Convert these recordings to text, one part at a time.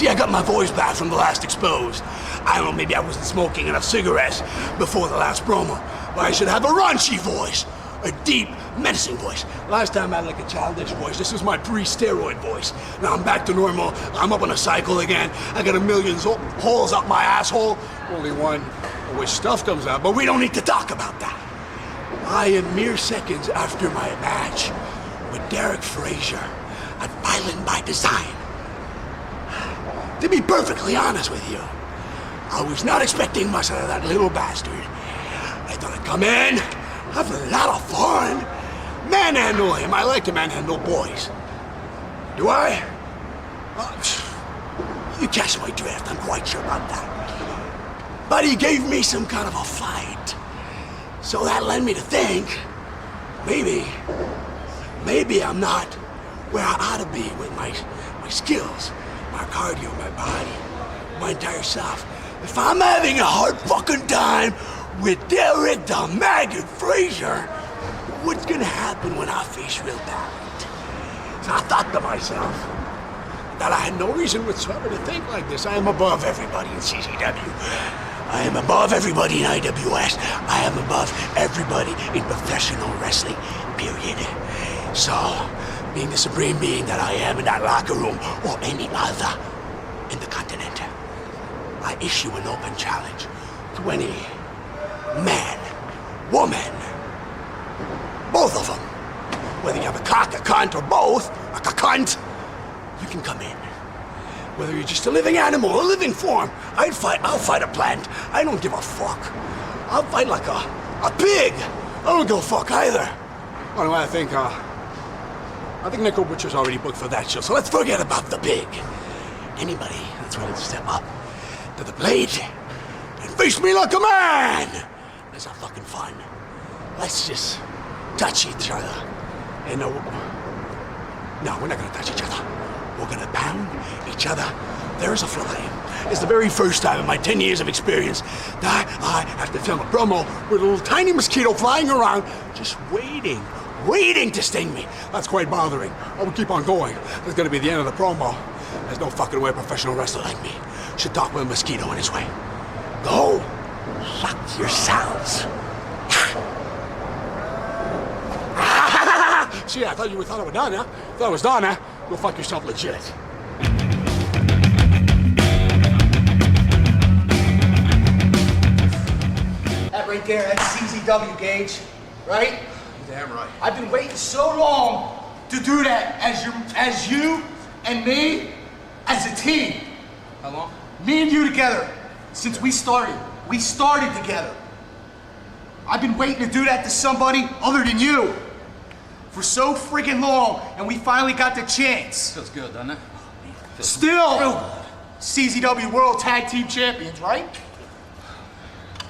See, I got my voice back from the last Exposed. I don't know, maybe I wasn't smoking enough cigarettes before the last promo, but I should have a raunchy voice. A deep, menacing voice. Last time I had like a childish voice. This was my pre-steroid voice. Now I'm back to normal. I'm up on a cycle again. I got a million holes up my asshole. Only one where stuff comes out, but we don't need to talk about that. I am mere seconds after my match with Derek Frazier at Violent by Design. To be perfectly honest with you, I was not expecting much out of that little bastard. I thought I'd come in, have a lot of fun, manhandle him. I like to manhandle boys. Do I? You catch my drift, I'm quite sure about that. But he gave me some kind of a fight. So that led me to think, maybe I'm not where I ought to be with my skills, my cardio, my body, my entire self. If I'm having a hard fucking time with Derek the Maggot Frazier, what's gonna happen when I face real talent? So I thought to myself that I had no reason whatsoever to think like this. I am above everybody in CZW. I am above everybody in IWS. I am above everybody in professional wrestling, period. So, being the supreme being that I am in that locker room, or any other in the continent, I issue an open challenge to any man, woman, both of them. Whether you have a cock, a cunt, or both, like a cunt, you can come in. Whether you're just a living animal, a living form, I'll fight a plant. I don't give a fuck. I'll fight like a pig. I don't give a fuck either. Anyway, I think Nickel Butcher's already booked for that show, so let's forget about the pig. Anybody that's ready to step up to the plate and face me like a man. Let's have fucking fun. Let's just touch each other. And no, we're not gonna touch each other. We're gonna pound each other. There's a flame. It's the very first time in my 10 years of experience that I have to film a promo with a little tiny mosquito flying around, just waiting to sting me. That's quite bothering. I will keep on going. That's gonna be the end of the promo. There's no fucking way a professional wrestler like me should talk with a mosquito in his way. Go fuck yourselves. See, I thought you thought it was done, huh? Thought it was done, huh? Go fuck yourself legit. That right there, that's CZW, Gage. Right? Damn right. I've been waiting so long to do that as you and me as a team. How long? Me and you together. Since we started. We started together. I've been waiting to do that to somebody other than you for so freaking long, and we finally got the chance. Feels good, doesn't it? Still, CZW World Tag Team Champions, right?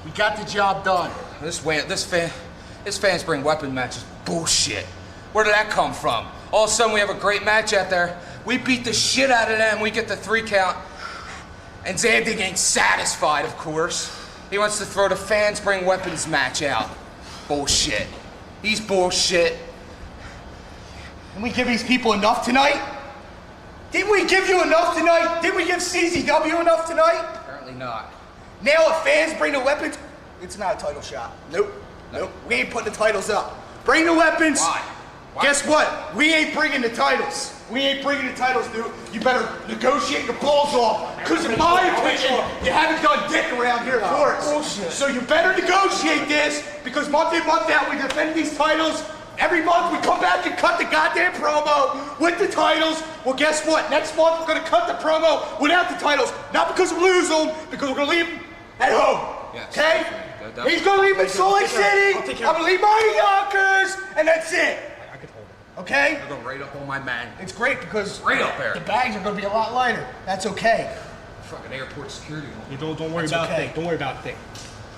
We got the job done. This fan spring weapon match is bullshit. Where did that come from? All of a sudden we have a great match out there. We beat the shit out of them. We get the 3 count. And Zandig ain't satisfied, of course. He wants to throw the fan spring weapons match out. Bullshit. He's bullshit. Didn't we give these people enough tonight? Didn't we give you enough tonight? Didn't we give CZW enough tonight? Apparently not. Now if fans bring the weapons, it's not a title shot. Nope. We ain't putting the titles up. Bring the weapons. Why? Guess what? We ain't bringing the titles. We ain't bringing the titles, dude. You better negotiate your balls off. Because in my opinion, you haven't done dick around here for us. Bullshit. So you better negotiate this, because month in, month out, we defend these titles. Every month we come back and cut the goddamn promo with the titles. Well, guess what? Next month we're gonna cut the promo without the titles. Not because we lose them, because we're gonna leave them at home. Yes. Okay? He's gonna leave them in Salt Lake City. I'm gonna leave mine in Yonkers, and that's it. I could hold it. Okay? I'll go right up on my man. It's great because Right up there. the bags are gonna be a lot lighter. That's okay. Fucking airport security. You don't worry That's about okay. a thing. Don't worry about a thing.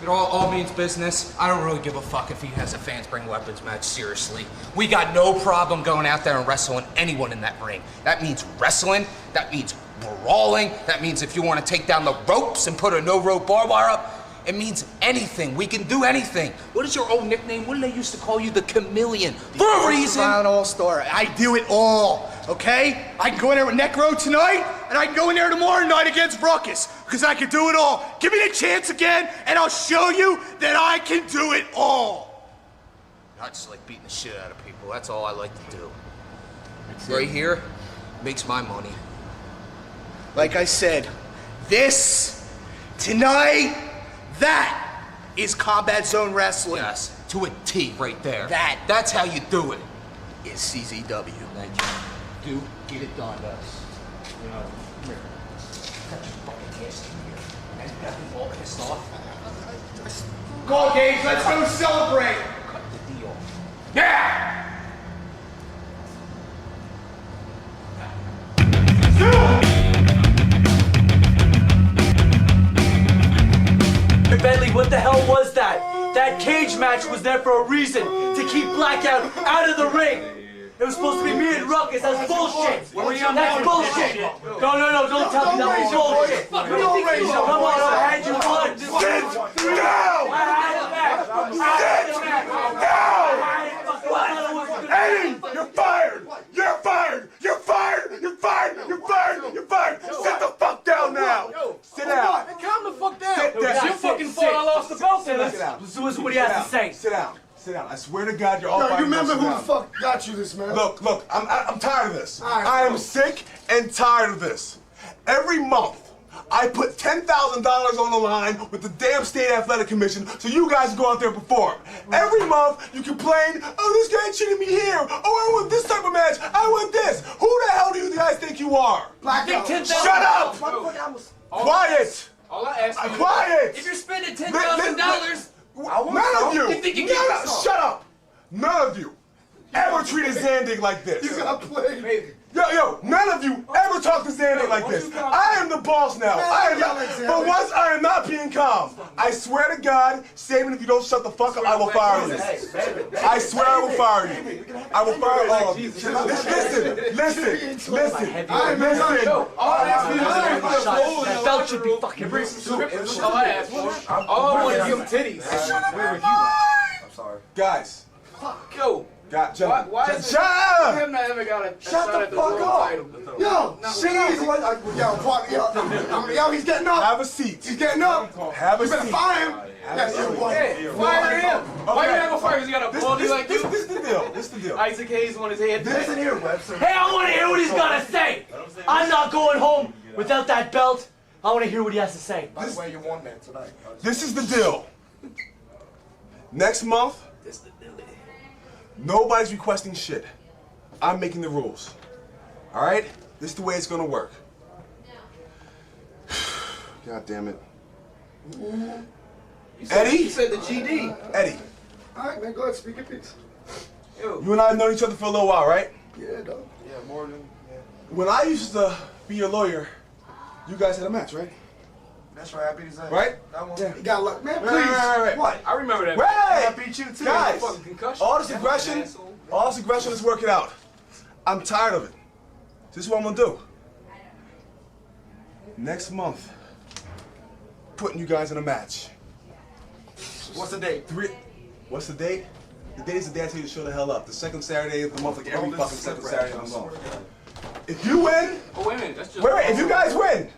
It all means business. I don't really give a fuck if he has a fans bring weapons match, seriously. We got no problem going out there and wrestling anyone in that ring. That means wrestling, that means brawling, that means if you want to take down the ropes and put a no-rope barbed wire up, it means anything. We can do anything. What is your old nickname? What did they used to call you? The Chameleon. For a reason. All-Star. I do it all, okay? I can go in there with Necro tonight, and I can go in there tomorrow night against Ruckus, because I can do it all. Give me the chance again, and I'll show you that I can do it all. I just like beating the shit out of people. That's all I like to do. Right here makes my money. Like I said, this, tonight, that is Combat Zone Wrestling. Yes, to a T right there. That's how you do it. Is CZW. Thank you. Do get it done. You know, come here. Cut your fucking ass in here. And you got me all pissed off. Go, Gage, let's go celebrate. Cut the deal. Yeah! Bentley, what the hell was that? That cage match was there for a reason, to keep Blackout out of the ring. It was supposed to be me and Ruckus. That's bullshit. That's bullshit. No, don't tell me that was bullshit. Come on, I had you on. Sit down! I had it back. Eddie, you're fired! You're fired! You're fired! You're fired! You're fired! You're fired! Sit the fuck down now! Sit down! Calm the fuck down. Sit down! Your fucking fault I lost the belt in This is what he has to say. Sit down! Sit down! I swear to God, you're all fired. You remember who the fuck got you this, man? Look, I'm tired of this. right, I am sick and tired of this. Every month, I put $10,000 on the line with the damn state athletic commission so you guys can go out there and perform. Every month, you complain, oh, this guy cheated me here. Oh, I want this type of match. I want this. Who the hell do you guys think you are? Blackout. Shut up! Quiet! All I ask you, Quiet! if you're spending $10,000, None of you! You think you get some? Shut up! None of you ever treated Zandig like this. you gotta play. Yo, none of you ever talk to Zandig like this. I am the boss now. For once, I am not being calm. I swear to God, Saban, if you don't shut the fuck up, I will fire you. I swear I will fire you. I will fire all of you. Listen. All I ask you is That belt should be fucking all I ask for. All I want is your titties. I'm sorry. Guys. Yo. Shut Why is up! I have not ever got a shot at the world title? Yo, yo, he's getting up. Have a seat. He's getting up. Have a You better seat. fire him. Hey, fire him. Why you not gonna fire him? He got a baldy like you? This is the deal. This is the deal. Isaac Hayes on his head. Listen here, Webster. Hey, I want to hear what he's got to say. I'm not going home without that belt. I want to hear what he has to say. By the way, you won that tonight. This is the deal. Next month, nobody's requesting shit. I'm making the rules. All right? This is the way it's gonna work. God damn it. Eddie? You said the GD. Eddie, All right, man, go ahead, speak your piece. you and I have known each other for a little while, right? Yeah, dog. Yeah, more than. When I used to be your lawyer, you guys had a match, right? That's right, I beat his ass. Right? That one. You got luck, man. Please. Right. What? I remember that. Right. I beat you too. Guys, Fucking concussion. all this aggression is working out. I'm tired of it. This is what I'm gonna do. Next month, putting you guys in a match. What's the date? What's the date? The date is the day I tell you to show the hell up. The second Saturday of the month, like every fucking second Saturday of the month. If you win, Oh, wait a minute. That's just. wait, if you guys win,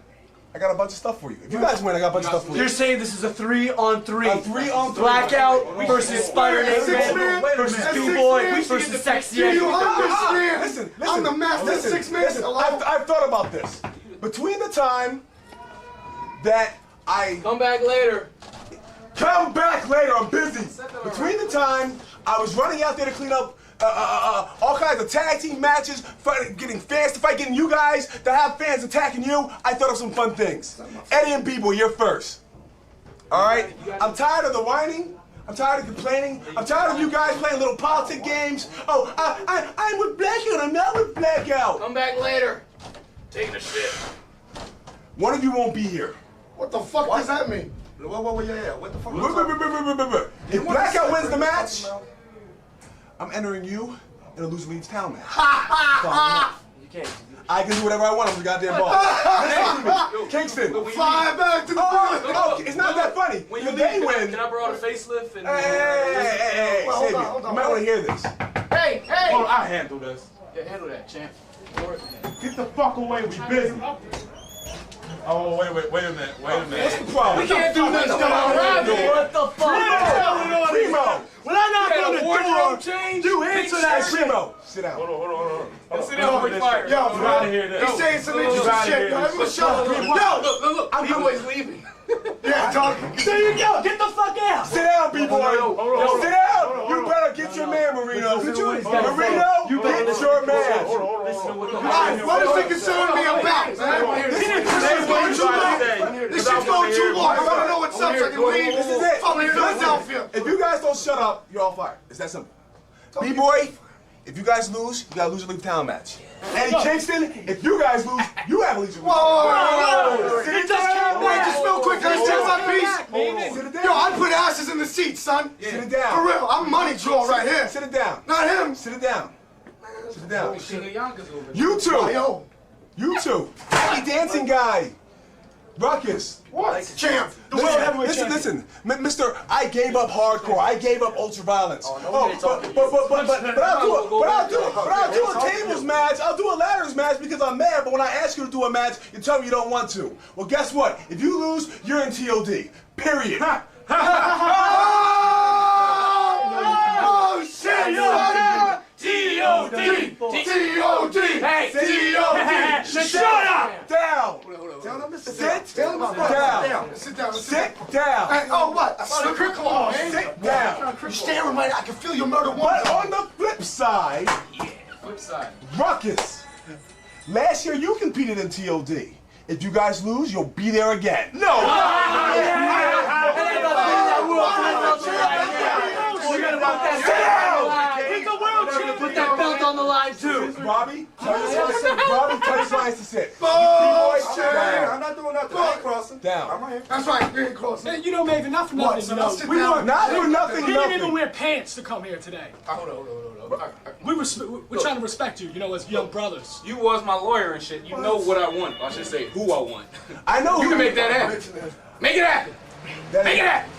I got a bunch of stuff for you. If you guys win, I got a bunch of stuff for you. You're saying this is a 3-on-3. A 3-on-3. Blackout versus Spider-Man Six-man versus and B-Boy six-man. versus Sexy Do Eddie. you understand? Listen, I'm the master listen, 6-man. listen. I've thought about this. Between the time that I Come back later. come back later, I'm busy. Between the time I was running out there to clean up all kinds of tag team matches, getting fans to fight, getting you guys to have fans attacking you, I thought of some fun things. Eddie and B-Boy, you're first. All right? I'm tired of the whining. I'm tired of complaining. I'm tired of you guys playing little politic games. Oh, I'm with Blackout. I'm not with Blackout. Come back later. Taking a shit. One of you won't be here. What the fuck does that mean? Yeah. What the fuck? If Blackout wins the match, I'm entering you in a loser leaves town match. You can't. I can do whatever I want on the goddamn ball. Listen to me. Kingston. Fly back to the Oh, it's not that funny. When If you they leave, win. can I borrow the facelift? And, Hey, Hold on, Savior, hold on, you might want to hear this. Hey! Hold on, I handle this. Yeah, handle that, champ. Get the fuck away, we busy. Oh, wait a minute. What's the problem? We can't do this around here. What the fuck? Primo! When I knock Yeah, on the wardrobe door, change. you answer that shit. Primo! Sit down. Hold on. Sit down, quick fire. Yo, You gotta hear this. he's saying some You interesting gotta shit. hear Yo, this. everyone shut up. Yo, Look. B-boy's leaving. yeah, dog. There you go. Get the fuck out. Sit down, B-boy. Hold on. Sit down. You better get your man, Marino. Marino, You better get your man. Listen to what the What is it concerned me about, man? This shit's going too long. This shit's going too long. I want to know what's up so I can leave. This is it. Fucking Philadelphia. If you guys don't shut up, you're all fired. It's that simple. B-boy, if you guys lose, you gotta lose a leave town match. Eddie Kingston, if you guys lose, you have a leave town match. Whoa. Wait, just real quick. Can I say my piece? Sit it down. Yo, I put asses in the seats, son. Sit it down. For real. I'm money draw right here. Sit it down. Not him. Sit it down. Sit it down. King of Yonkers over there. You two. Yo. You two. Happy dancing guy. Ruckus. What? Champ. The world heavyweight champion. Listen, Mr. I gave up hardcore. I gave up ultra violence. But I'll do a tables match. I'll do a ladders match because I'm mad. But when I ask you to do a match, you tell me you don't want to. Well, guess what? If you lose, you're in TOD. Period. Oh shit! T.O.D. T.O.D. Hey, T.O.D. Shut up! Down. Tell him to Sit down. down. Sit down. Sit down. Hey, oh what? Come on, man. Sit down. You're staring right. I can feel your murder one But time. on the flip side, flip side. Ruckus. Last year you competed in TOD. If you guys lose, you'll be there again. No! Put that belt on the line too. Robbie, tell your clients to sit. Bullshit. I'm not doing nothing. I ain't crossing. Down. I'm right here. That's right. You ain't crossing. Hey, you know, Maven, not for What? nothing, So you now know. sit We down. were, Not for nothing, he didn't even nothing. wear pants to come here today. Hold on. We're trying to respect you, you know, as young brothers. You was my lawyer and shit. You know what I want. I should say who I want. I know You who can make that happen. Make it happen. Make it happen.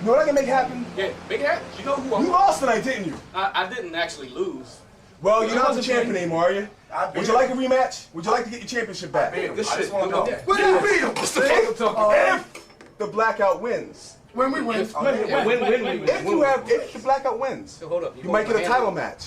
You know what I can make happen? Yeah, make it happen. You know who I You want. lost tonight, didn't you? I didn't actually lose. Well, you're not the champion anymore, are you? Would you like a rematch? Would you like to get your championship back? This shit. Look at that. When did you beat him? If the blackout wins. When we win. If the blackout wins, Hold up. you might get a title match.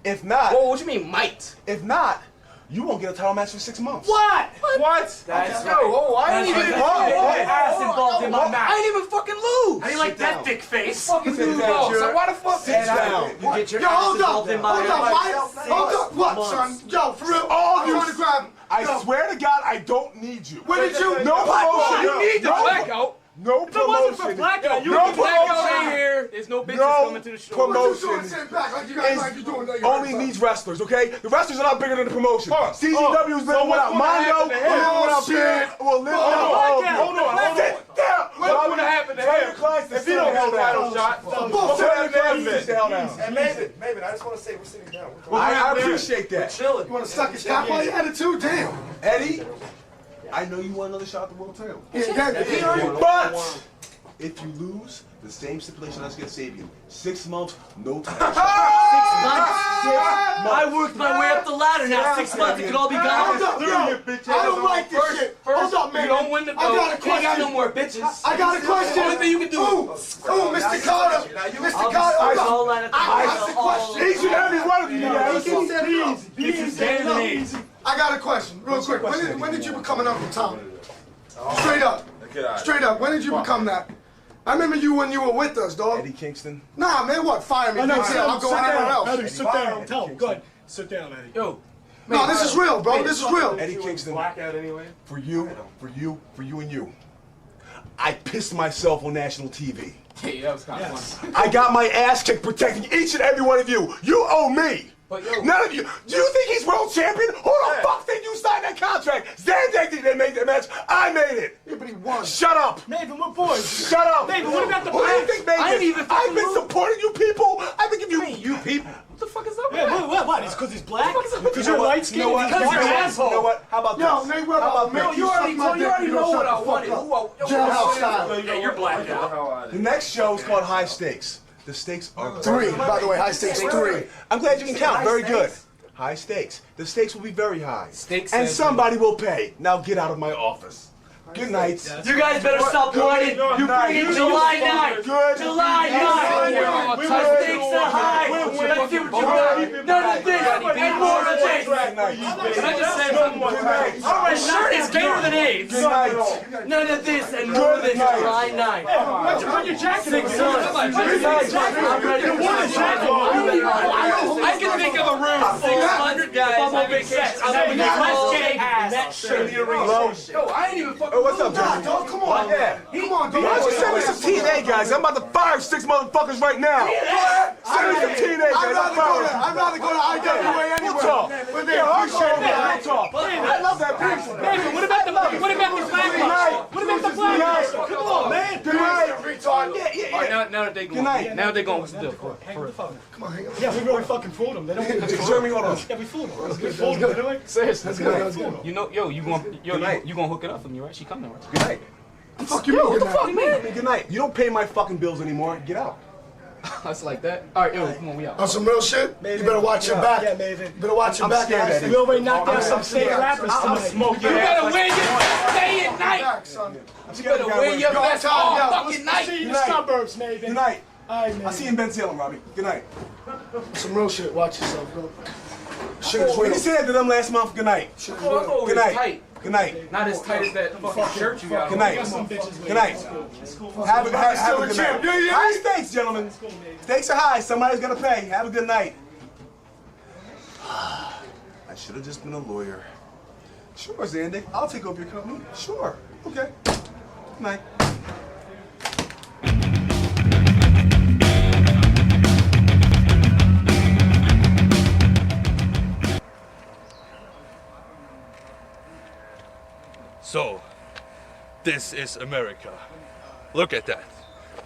If not, Whoa, what you mean might? if not, you won't get a title match for 6 months. What? That's Yo, right. oh, I ain't even. Ass involved in my match. I ain't even fucking lose. How do you like that thick face? Fucking Sit lose down. balls. So why the fuck? Sit down. You get your Yo, ass hold up. involved in my Hold up. match. Why? Hold up. What, son? Yo, for real. All I'm you- trying to grab him. I Yo, swear to God, I don't need you. When did you? No promotion. You need the blackout. No If it wasn't for promotion. blackout, you No would be Blackout promotion. ain't here. There's no bitches No coming to the show. What you doing? promotion. Sitting back like you guys like you doing. Like you Only hurt needs wrestlers, okay? The wrestlers are not bigger than the promotion. CZW's been So without what's gonna Mondo, happen to him? without Beard, will live without all of you. Hold on. Sit down. What's gonna happen to Tell him your clients to if he sit don't the hell get a title down. shot? Tell your clients to sit the hell down. And Maven, I just want to say we're sitting down. I appreciate that. You want to suck his cock while you had it too? Damn. Eddie, I know you want another shot at the world title. Yeah, But if you lose, the same stipulation as against Sabian. 6 months, no title. 6 months. I worked my way up the ladder. Now 6 months, it could all be Hold gone. up, yo. I don't like this shit. Hold up, man. You don't win the I got a belt. You ain't got no question. more bitches. I got a question. Only thing you can do. Ooh, Mr. Carter. Mr. I'll Carter, hold be up. all line at the I house. got a question. Each and every one of you guys. I got a question, real quick. When did you become an Uncle Tom? Straight up. Straight up. When did you become that? I remember you when you were with us, dog. Eddie Kingston. Nah, man, what? Fire me. No, I'll go anywhere else. Eddie, sit down. Tell him. Go ahead. Sit down, Eddie. Yo. No, this is real, bro. This is real. Eddie Kingston. For you, and you. I pissed myself on national TV. Yeah, that was kind of fun. I got my ass kicked protecting each and every one of you. You owe me. But yo, None of you. Do you think he's world champion? Who the fuck did you sign that contract? Zandak didn't make that match. I made it. Yeah, but he won. Shut up. Maven, we're boys. Shut up. Maven, what about the Who do you match? think made I ain't this? even fucking I've been moved. supporting you people. I've been giving you. you people. What the fuck is up with Yeah, that? what? It's because he's black? What the fuck is Because up you're with light skinned? You know what? Because you're an You asshole. know what? How about Yo, this? Nate, How about man, this? You already know what I wanted. Fuck Who up. Jailhouse style. Yeah, you're black out. The next show is called High Stakes. The stakes are 3, by the way, high stakes 3. I'm glad you can count. Very good. High stakes. The stakes will be very high. Stakes and says- somebody will pay. Now get out of my office. Good night. You guys better stop whining. You bring in July 9th. Good. July 9th. The stakes are high. Let's see what you got. None of this and more of this. Good night. Can I just say something? Good night. My shirt is bigger than AIDS. Good night. None of this and more of this. July 9th. Put your jacket 6 months. I'm ready to I can think of a room. 600 guys. I'm on big sex. I'm having a that shirt. Yo, I ain't even fucking. Oh, what's up, Johnny? Dog, come on. Yeah. Come on, Why don't you send me some TNA guys? I'm about to fire 6 motherfuckers right now. Send me some TNA guys. I'd rather go to IWA anyway. We'll talk. But they Yeah, appreciate that. we'll talk. I love that piece. David, what about the black box? What about the black box? Come on, man. Good night. Retard. Yeah. Now that they going. Good night. Now they're going. What's the deal? Yeah, we really fucking fooled them. They don't want to Jeremy, hold on. Yeah, we fooled them. We fooled them, didn't we? Seriously. Good night. You know, yo, you Good night. gonna hook it up for me, right? She coming, right? Good night. Fuck you, what the fuck, man? Good night. You don't pay my fucking bills anymore. Get out. That's like that. All right, yo, come on, we out. On some real shit, you better watch your back. Yeah, Maven. You better watch your I'm back. scared, guys. Eddie. We already knocked out some state rappers tonight. You better wear your day and night. Back, son. I'm You scared better of wear your vest all yo, fucking See night. you in Good the night. suburbs, Maven. Good night. All right, man. I'll see you in Ben Salem, Robbie. Good night. Some real shit. Watch yourself, bro. Shit is When real. you said to them last month, good night. Shit is Oh, I real. thought it Good was night. tight. Good night. Not as tight as that fucking shirt you got. Good night. Some bitches, Good night. Have a good night. Yeah, yeah. High stakes, gentlemen. Stakes are high. Somebody's gonna pay. Have a good night. I should have just been a lawyer. Sure, Zandy. I'll take over your company. Sure. Okay. Good night. So, this is America. Look at that.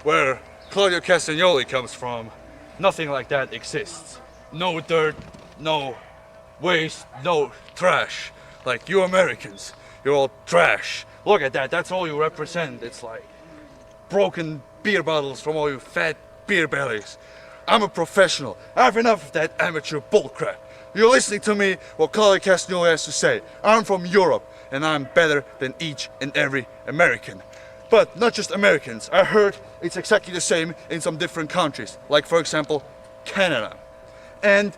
Where Claudio Castagnoli comes from, nothing like that exists. No dirt, no waste, no trash. Like you Americans, you're all trash. Look at that, that's all you represent. It's like broken beer bottles from all you fat beer bellies. I'm a professional. I have enough of that amateur bullcrap. You're listening to me, what Claudio Castagnoli has to say. I'm from Europe, and I'm better than each and every American. But not just Americans. I heard it's exactly the same in some different countries, like for example, Canada. And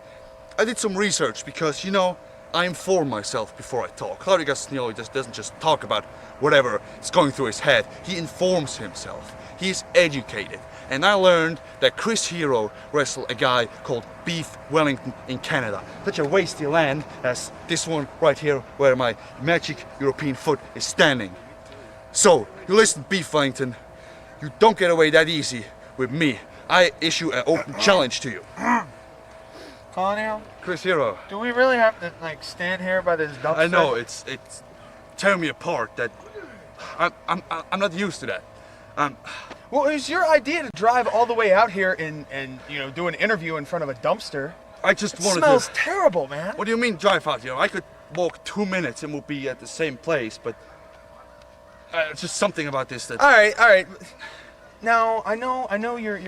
I did some research because, you know, I inform myself before I talk. Claudio Castagnoli just doesn't just talk about whatever is going through his head. He informs himself. He's educated. And I learned that Chris Hero wrestled a guy called Beef Wellington in Canada. Such a wasty land as this one right here where my magic European foot is standing. So, you listen, Beef Wellington, you don't get away that easy with me. I issue an open challenge to you. Colonel, Chris Hero, do we really have to like stand here by this dumpster? I know it's tearing me apart that I'm not used to that. Well, it was your idea to drive all the way out here and you know do an interview in front of a dumpster. I just It wanted smells to. terrible, man. What do you mean drive out here? I could walk 2 minutes and we'll be at the same place, but it's just something about this that. All right. Now I know you're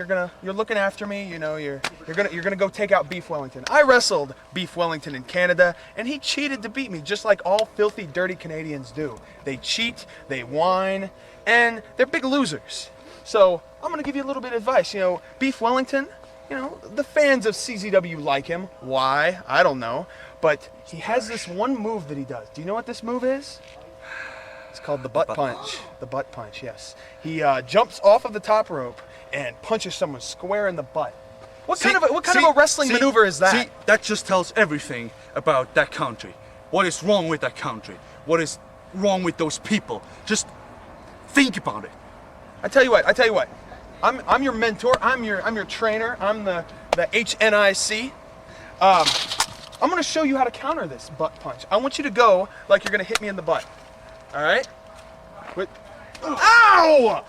looking after me. You know you're gonna go take out Beef Wellington. I wrestled Beef Wellington in Canada, and he cheated to beat me, just like all filthy, dirty Canadians do. They cheat, they whine, and they're big losers. So I'm gonna give you a little bit of advice. You know, Beef Wellington. You know, the fans of CZW like him. Why? I don't know. But he has this one move that he does. Do you know what this move is? It's called the butt punch. The butt punch, yes. He jumps off of the top rope and punches someone square in the butt. What kind of a wrestling maneuver is that? See, that just tells everything about that country. What is wrong with that country? What is wrong with those people? Just think about it. I tell you what. I'm your mentor. I'm your trainer. I'm the HNIC. I'm gonna show you how to counter this butt punch. I want you to go like you're gonna hit me in the butt. All right? Wait. Ow!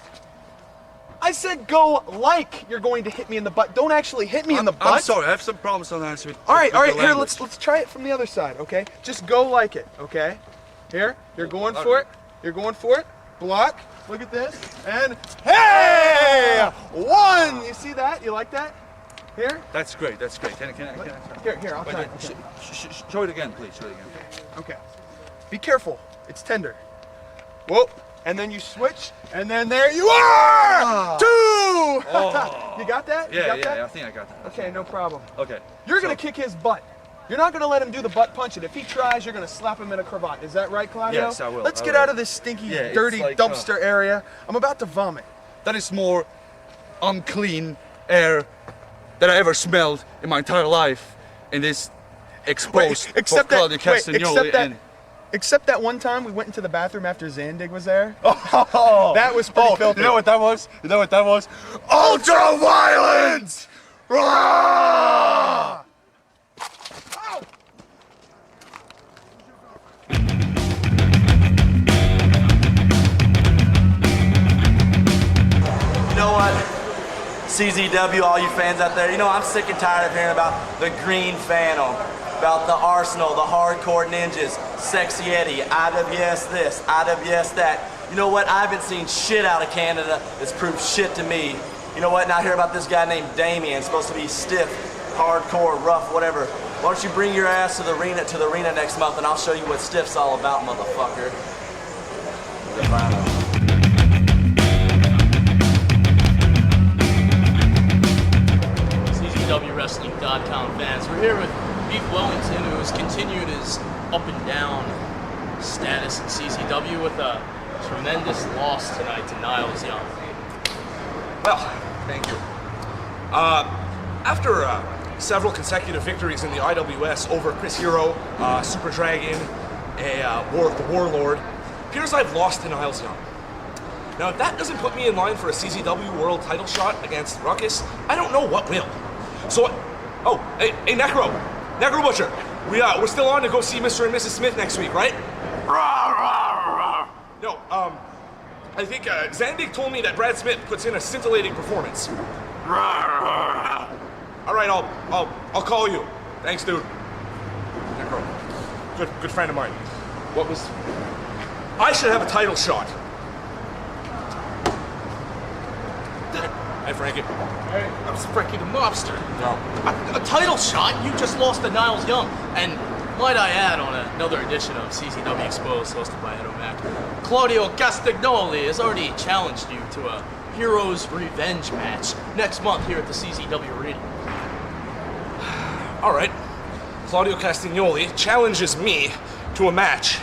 I said go like you're going to hit me in the butt. Don't actually hit me in the butt. I'm sorry, I have some problems on answering. All right. with the Here, language. let's try it from the other side, okay? Just go like it, okay? Here, you're going for it. You're going for it. Block. Look at this. And hey! One. You see that? You like that? Here? That's great. That's great. Can I Here, I'll try. Wait, show it again, please. Show it again. Okay. Be careful. It's tender. Whoa. And then you switch, and then there you are! 2! Oh. You got that? Yeah, you got that? I think I got that. Okay, no problem. Okay. You're gonna kick his butt. You're not gonna let him do the butt punch, and if he tries, you're gonna slap him in a cravat. Is that right, Claudio? Yes, I will. Let's I get will. out of this stinky, Yeah, dirty it's like, dumpster area. I'm about to vomit. That is more unclean air that I ever smelled in my entire life in this exposed except that- Claudio wait, Castagnoli. Except that one time we went into the bathroom after Zandig was there. Oh, that was pretty filthy. You know what that was? Ultra violence! Rah! You know what? CZW, all you fans out there, you know, I'm sick and tired of hearing about the Green Phantom, about the Arsenal, the Hardcore Ninjas, Sexy Eddie, IWS this, IWS that. You know what? I haven't seen shit out of Canada that's proved shit to me. You know what? Now I hear about this guy named Damien, supposed to be stiff, hardcore, rough, whatever. Why don't you bring your ass to the arena next month and I'll show you what stiff's all about, motherfucker. CZWWrestling.com fans. We're here with Beef Wellington, who has continued his up and down status in CZW with a tremendous loss tonight to Niles Young. Well, thank you. After several consecutive victories in the IWS over Chris Hero, Super Dragon, the Warlord, it appears I've lost to Niles Young. Now, if that doesn't put me in line for a CZW World title shot against Ruckus, I don't know what will. So, hey, Necro Butcher, we're still on to go see Mr. and Mrs. Smith next week, right? No, I think Zandig told me that Brad Smith puts in a scintillating performance. All right, I'll call you. Thanks, dude. Necro, good friend of mine. What was? I should have a title shot. Hey, Frankie. Hey, I'm Frankie the Mobster. No. A title shot? You just lost to Niles Young. And might I add, on another edition of CZW Exposed, hosted by Ed O'Mac, Claudio Castagnoli has already challenged you to a Heroes Revenge match next month here at the CZW Arena. All right. Claudio Castagnoli challenges me to a match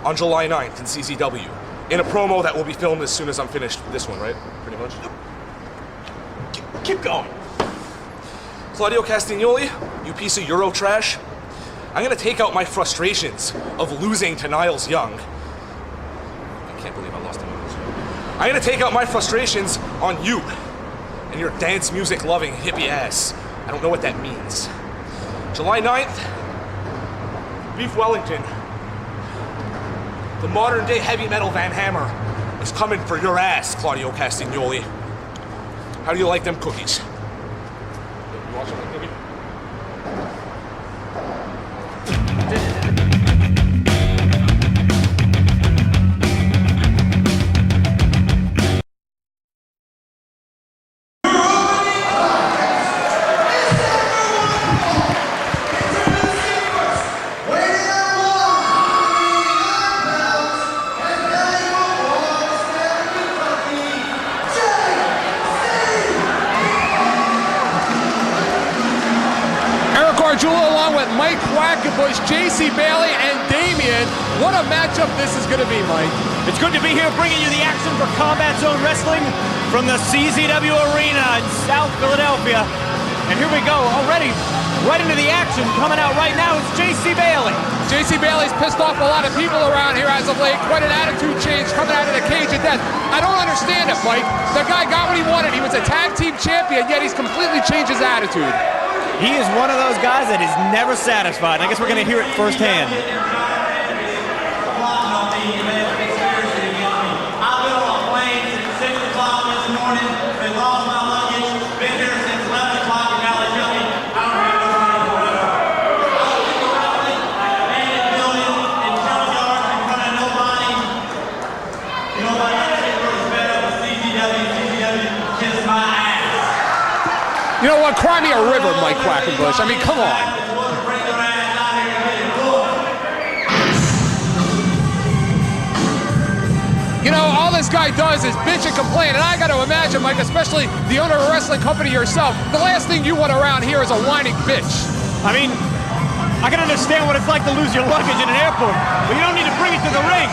on July 9th in CZW in a promo that will be filmed as soon as I'm finished with this one, right? Pretty much. Keep going. Claudio Castagnoli, you piece of Euro trash. I'm gonna take out my frustrations of losing to Niles Young. I can't believe I lost to Niles Young. I'm gonna take out my frustrations on you and your dance music loving hippie ass. I don't know what that means. July 9th, Beef Wellington, the modern day heavy metal Van Hammer, is coming for your ass, Claudio Castagnoli. How do you like them cookies? You want some cookie? JC Bailey and Damien. What a matchup this is going to be, Mike. It's good to be here bringing you the action for Combat Zone Wrestling from the CZW Arena in South Philadelphia. And here we go, already right into the action. Coming out right now is JC Bailey. JC Bailey's pissed off a lot of people around here as of late. Quite an attitude change coming out of the cage of death. I don't understand it, Mike. The guy got what he wanted. He was a tag team champion, yet he's completely changed his attitude. He is one of those guys that is never satisfied. I guess we're going to hear it firsthand. You know what? Cry me a river, Mike Quackenbush. I mean, come on. You know, all this guy does is bitch and complain, and I got to imagine, Mike, especially the owner of a wrestling company yourself, the last thing you want around here is a whining bitch. I mean, I can understand what it's like to lose your luggage in an airport, but you don't need to bring it to the ring.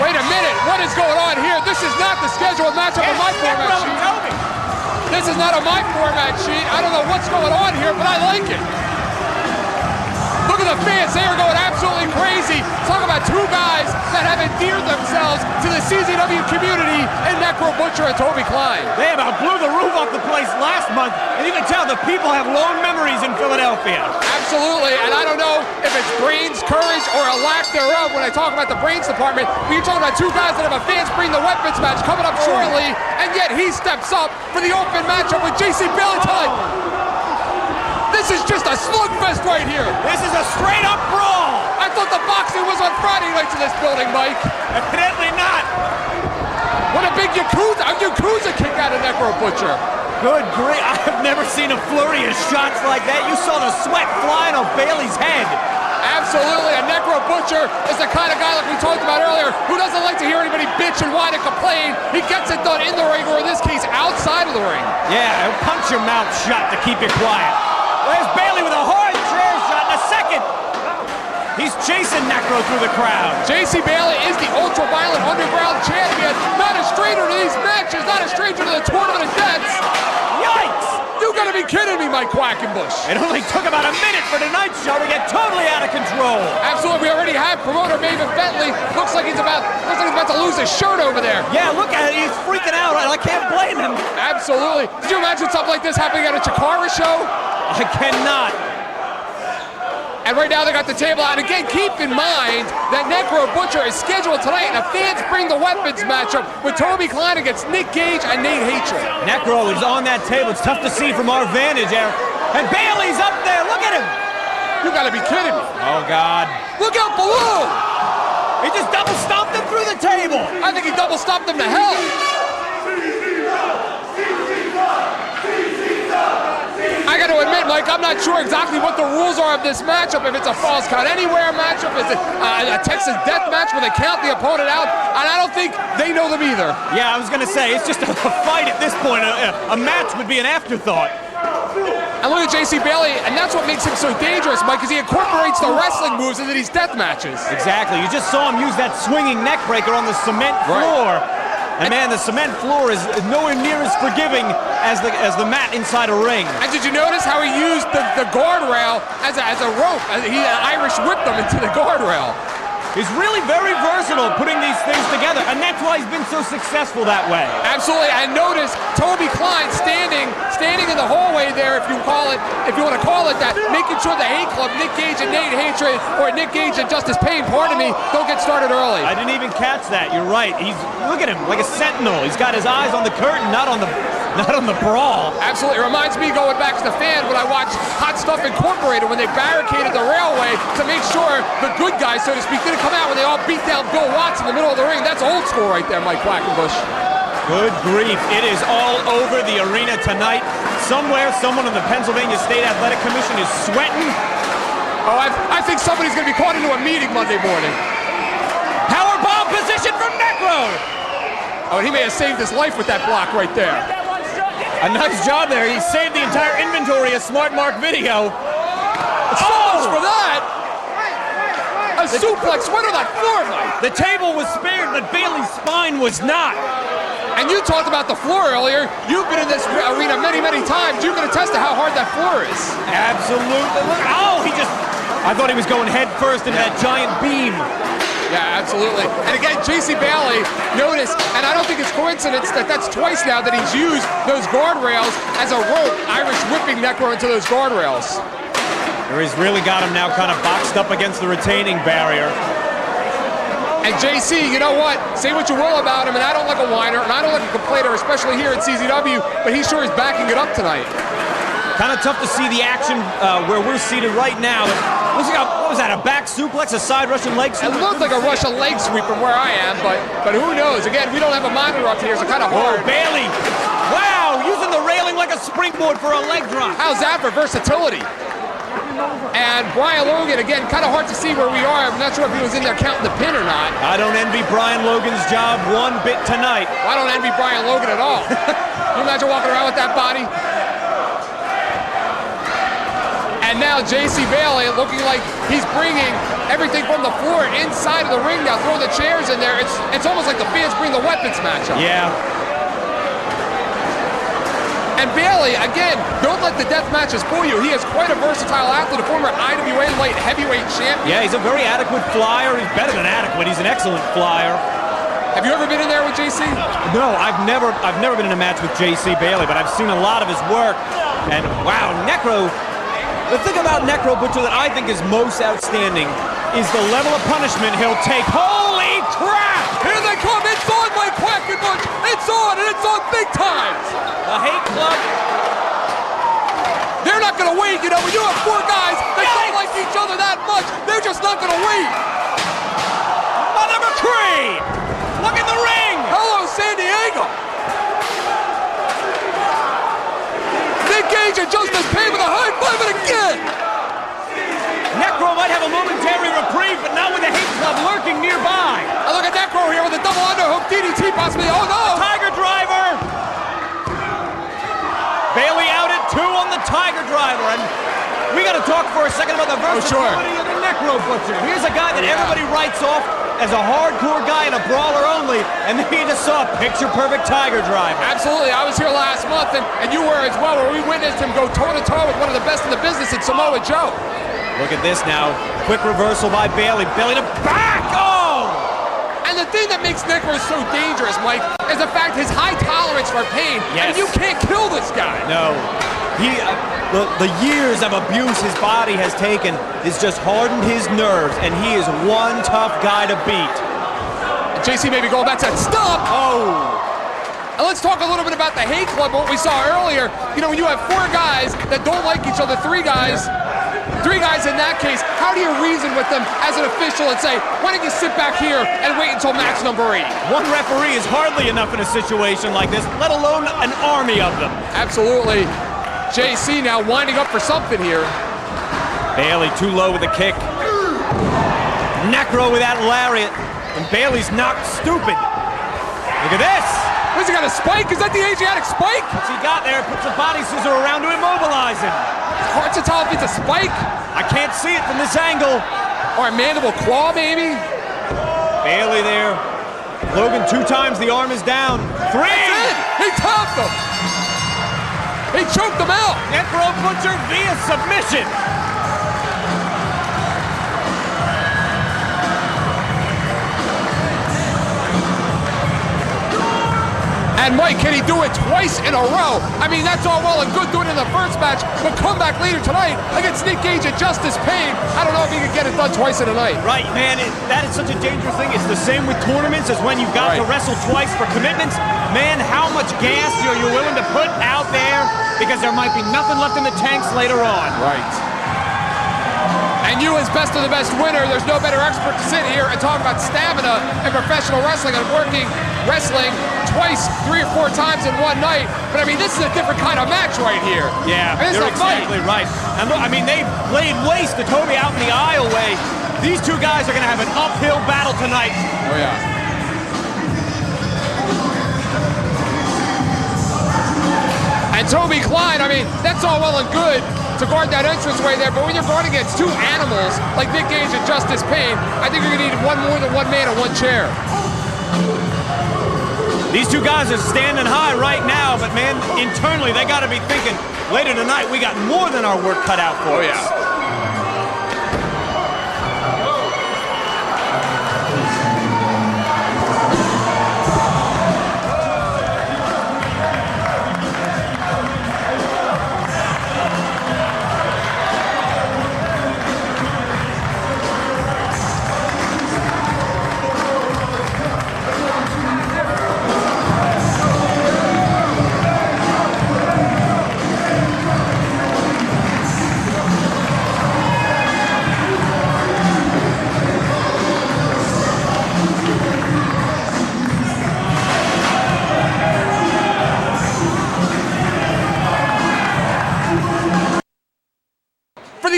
Wait a minute, what is going on here? This is not the scheduled matchup on my format sheet. This is not on my format sheet. I don't know what's going on here, but I like it. Look at the fans, they are going absolutely crazy. Talk about two guys that have endeared themselves to the CZW community and Necro Butcher and Toby Klein. They about blew the roof off the place last month, and you can tell the people have long memories in Philadelphia. Absolutely, and I don't know if it's brains, courage, or a lack thereof when I talk about the brains department, but you're talking about two guys that have a fans bring the weapons match coming up shortly, and yet he steps up for the open matchup with JC Bailey tonight. This is just a slugfest right here. This is a straight-up brawl. I thought the boxing was on Friday nights in this building, Mike. Evidently not. What a big Yakuza kick out of Necro Butcher. Good grief, I have never seen a flurry of shots like that. You saw the sweat flying off Bailey's head. Absolutely, and Necro Butcher is the kind of guy, like we talked about earlier, who doesn't like to hear anybody bitch and whine and complain. He gets it done in the ring, or in this case, outside of the ring. Yeah, he'll punch your mouth shut to keep you quiet. There's Bailey with a hard chair shot in a second. He's chasing Necro through the crowd. JC Bailey is the ultra-violent underground champion. Not a stranger to these matches, not a stranger to the tournament of deaths. Yikes! You gotta be kidding me, Mike Quackenbush. It only took about a minute for tonight's show to get totally out of control. Absolutely, we already have promoter Maven Bentley. Looks like he's about to lose his shirt over there. Yeah, look at it, he's freaking out. I can't blame him. Absolutely. Did you imagine something like this happening at a Chikara show? I cannot. And right now they got the table out. And again, keep in mind that Necro Butcher is scheduled tonight in a Fans Bring the Weapons matchup with Toby Klein against Nick Gage and Nate Hatred. Necro is on that table. It's tough to see from our vantage, Eric. And Bailey's up there. Look at him. You gotta be kidding me. Oh, God. Look out below. He just double stomped him through the table. I think he double stomped him to hell. I got to admit, Mike, I'm not sure exactly what the rules are of this matchup. If it's a falls count anywhere matchup, is it a Texas death match where they count the opponent out? And I don't think they know them either. Yeah, I was going to say, it's just a fight at this point. A match would be an afterthought. And look at JC Bailey, and that's what makes him so dangerous, Mike, because he incorporates the wrestling moves into these death matches. Exactly. You just saw him use that swinging neck breaker on the cement floor. And man, the cement floor is nowhere near as forgiving as the mat inside a ring. And did you notice how he used the guardrail as a rope? He Irish whipped them into the guardrail. He's really very versatile putting these things together, and that's why he's been so successful that way. Absolutely. I noticed Toby Klein standing in the hallway there, if you want to call it that, making sure the hate club, Nick Gage and Nate Hatred, or Nick Gage and Justice Payne, pardon me, don't get started early. I didn't even catch that. You're right. Look at him, like a sentinel. He's got his eyes on the curtain, not on the brawl. Absolutely. It reminds me going back to the fan when I watched Hot Stuff Incorporated when they barricaded the railway to make sure the good guys, so to speak, didn't come out when they all beat down Bill Watts in the middle of the ring. That's old school right there, Mike Quackenbush. Good grief. It is all over the arena tonight. Somewhere, someone on the Pennsylvania State Athletic Commission is sweating. Oh, I think somebody's going to be called into a meeting Monday morning. Powerbomb position from Necro. Oh, he may have saved his life with that block right there. A nice job there. He saved the entire inventory of Smart Mark Video. So much for that. A suplex went on that floor, Mike. The table was spared, but Bailey's spine was not. And you talked about the floor earlier. You've been in this arena many, many times. You can attest to how hard that floor is. Absolutely. Look, I thought he was going head first into that giant beam. Yeah, absolutely. And again, JC Bailey, notice, and I don't think it's coincidence that that's twice now that he's used those guardrails as a rope, Irish whipping Necro into those guardrails. He's really got him now kind of boxed up against the retaining barrier. And JC, you know what? Say what you will about him, and I don't like a whiner, and I don't like a complainer, especially here at CZW, but he sure is backing it up tonight. Kind of tough to see the action where we're seated right now. Looks like what was that, a back suplex, a side Russian leg sweep? It looked like a Russian leg sweep from where I am, but who knows? Again, we don't have a monitor up here, so kind of hard. Bailey, wow, using the railing like a springboard for a leg drop. How's that for versatility? And Brian Logan, again, kind of hard to see where we are. I'm not sure if he was in there counting the pin or not. I don't envy Brian Logan's job one bit tonight. Well, I don't envy Brian Logan at all. Can you imagine walking around with that body? And now J.C. Bailey looking like he's bringing everything from the floor inside of the ring now, throwing the chairs in there. It's almost like the fans bring the weapons matchup. Yeah. And Bailey, again, don't let the death matches fool you. He is quite a versatile athlete, a former IWA light heavyweight champion. Yeah, he's a very adequate flyer. He's better than adequate. He's an excellent flyer. Have you ever been in there with JC? No, I've never been in a match with JC Bailey, but I've seen a lot of his work. And wow, Necro. The thing about Necro Butcher that I think is most outstanding is the level of punishment he'll take. Holy crap! Here they come! It's on, Mike Quackenbush! It's on, and it's on big time! The Hate Club. They're not gonna wait, you know, when you have four guys that don't like each other that much, they're just not gonna wait! Mother McCree! Look at the ring! Hello, San Diego! Nick Gage and Justice Payne with a high five and again! Necro might have a momentary reprieve, but not with the Hate Club lurking nearby. Look at Necro here with a double underhook DDT possibly. Oh no! Tiger Driver! Bailey out at 2 on the Tiger Driver, and we got to talk for a second about the versatility of the Necro Butcher. Here's a guy that everybody writes off as a hardcore guy and a brawler only, and then you just saw a picture-perfect Tiger Driver. Absolutely, I was here last month, and you were as well, where we witnessed him go toe-to-toe with one of the best in the business in Samoa Joe. Look at this now. Quick reversal by Bailey. Bailey to back! Oh! And the thing that makes Necro so dangerous, Mike, is the fact his high tolerance for pain. Yes. And you can't kill this guy. No. The years of abuse his body has taken has just hardened his nerves, and he is one tough guy to beat. JC maybe going back to that stop. Oh! And let's talk a little bit about the Hate Club, what we saw earlier. You know, when you have four guys that don't like each other, three guys in that case, how do you reason with them as an official and say, why don't you sit back here and wait until match number 8? One referee is hardly enough in a situation like this, let alone an army of them. Absolutely. JC now winding up for something here. Bailey too low with the kick. Necro with that lariat. And Bailey's knocked stupid. Look at this. What's he got, a spike? Is that the Asiatic spike? What's he got there? Puts a body scissor around to immobilize him. It's hard to tell if it's a spike. I can't see it from this angle. Or a mandible claw, maybe? Bailey there. Logan 2 times, the arm is down. 3! That's it! He topped him! He choked him out! Necro Butcher via submission. And Mike, can he do it twice in a row? I mean, that's all well and good doing it in the first match, but come back later tonight against Nick Gage and Justice Payne. I don't know if he can get it done twice in a night. Right, man, that is such a dangerous thing. It's the same with tournaments as when you've got to wrestle twice for commitments. Man, how much gas are you willing to put out there? Because there might be nothing left in the tanks later on. Right. And you, as best of the best winner, there's no better expert to sit here and talk about stamina in professional wrestling and working wrestling twice, 3 or 4 times in one night. But I mean, this is a different kind of match right here. Yeah, I mean, you're exactly right. And look, I mean, they laid waste to Toby out in the aisleway. These two guys are going to have an uphill battle tonight. Oh, yeah. And Toby Klein, I mean, that's all well and good to guard that entranceway there, but when you're guarding against 2 animals like Nick Gage and Justice Payne, I think you're going to need one more than one man and one chair. These two guys are standing high right now, but man, internally they got to be thinking, later tonight we got more than our work cut out for us. Oh, yeah.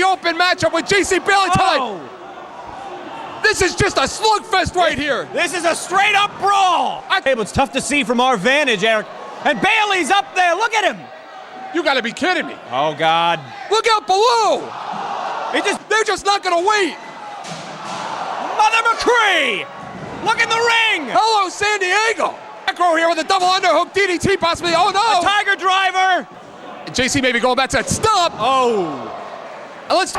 open matchup with JC Bailey tonight. Oh. This is just a slugfest right here. This is a straight-up brawl. It's tough to see from our vantage, Eric. And Bailey's up there. Look at him. You got to be kidding me. Oh, God. Look out below. They're just not going to wait. Mother McCree. Look in the ring. Hello, San Diego. Necro here with a double underhook DDT possibly. Oh, no. A Tiger Driver. JC maybe going back to that stop. Oh. And let's...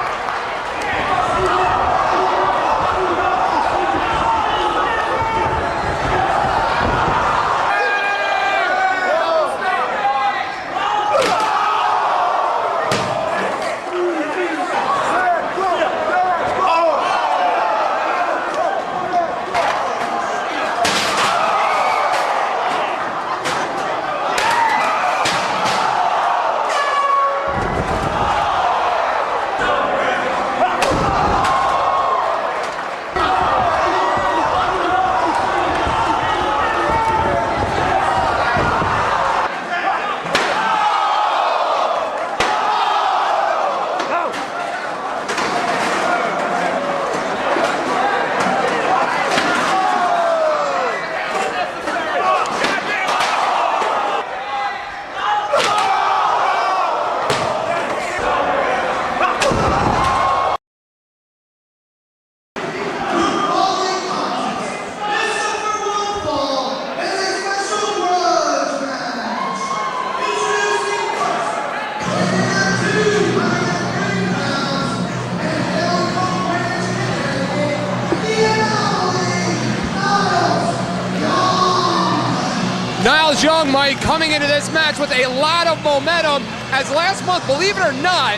Niles Young, Mike, coming into this match with a lot of momentum, as last month, believe it or not,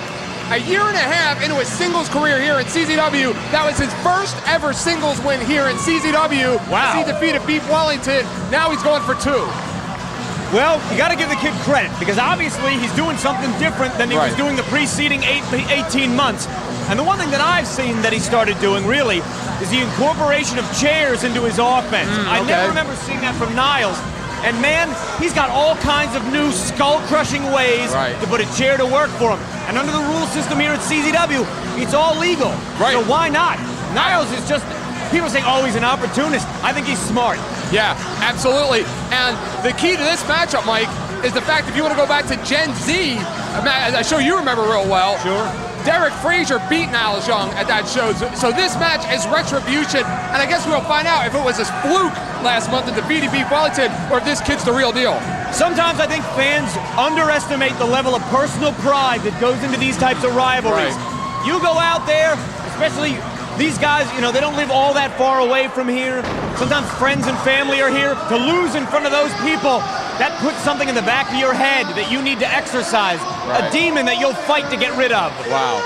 a year and a half into his singles career here in CZW, that was his first ever singles win here in CZW. Wow. As he defeated Beef Wellington. Now he's going for 2. Well, you got to give the kid credit, because obviously he's doing something different than he was doing the preceding 18 months. And the one thing that I've seen that he started doing, really, is the incorporation of chairs into his offense. I never remember seeing that from Niles. And man, he's got all kinds of new skull-crushing ways to put a chair to work for him. And under the rule system here at CZW, it's all legal. So why not? Niles is just, people say, oh, he's an opportunist. I think he's smart. Yeah, absolutely. And the key to this matchup, Mike, is the fact if you want to go back to Gen Z, a show you remember real well. Sure. Derek Frazier beat Niles Young at that show. So this match is retribution. And I guess we'll find out if it was a fluke last month in defeating Beef Wellington or if this kid's the real deal. Sometimes I think fans underestimate the level of personal pride that goes into these types of rivalries. You go out there, especially these guys, you know, they don't live all that far away from here. Sometimes friends and family are here. To lose in front of those people, that puts something in the back of your head that you need to exercise. A demon that you'll fight to get rid of. Wow.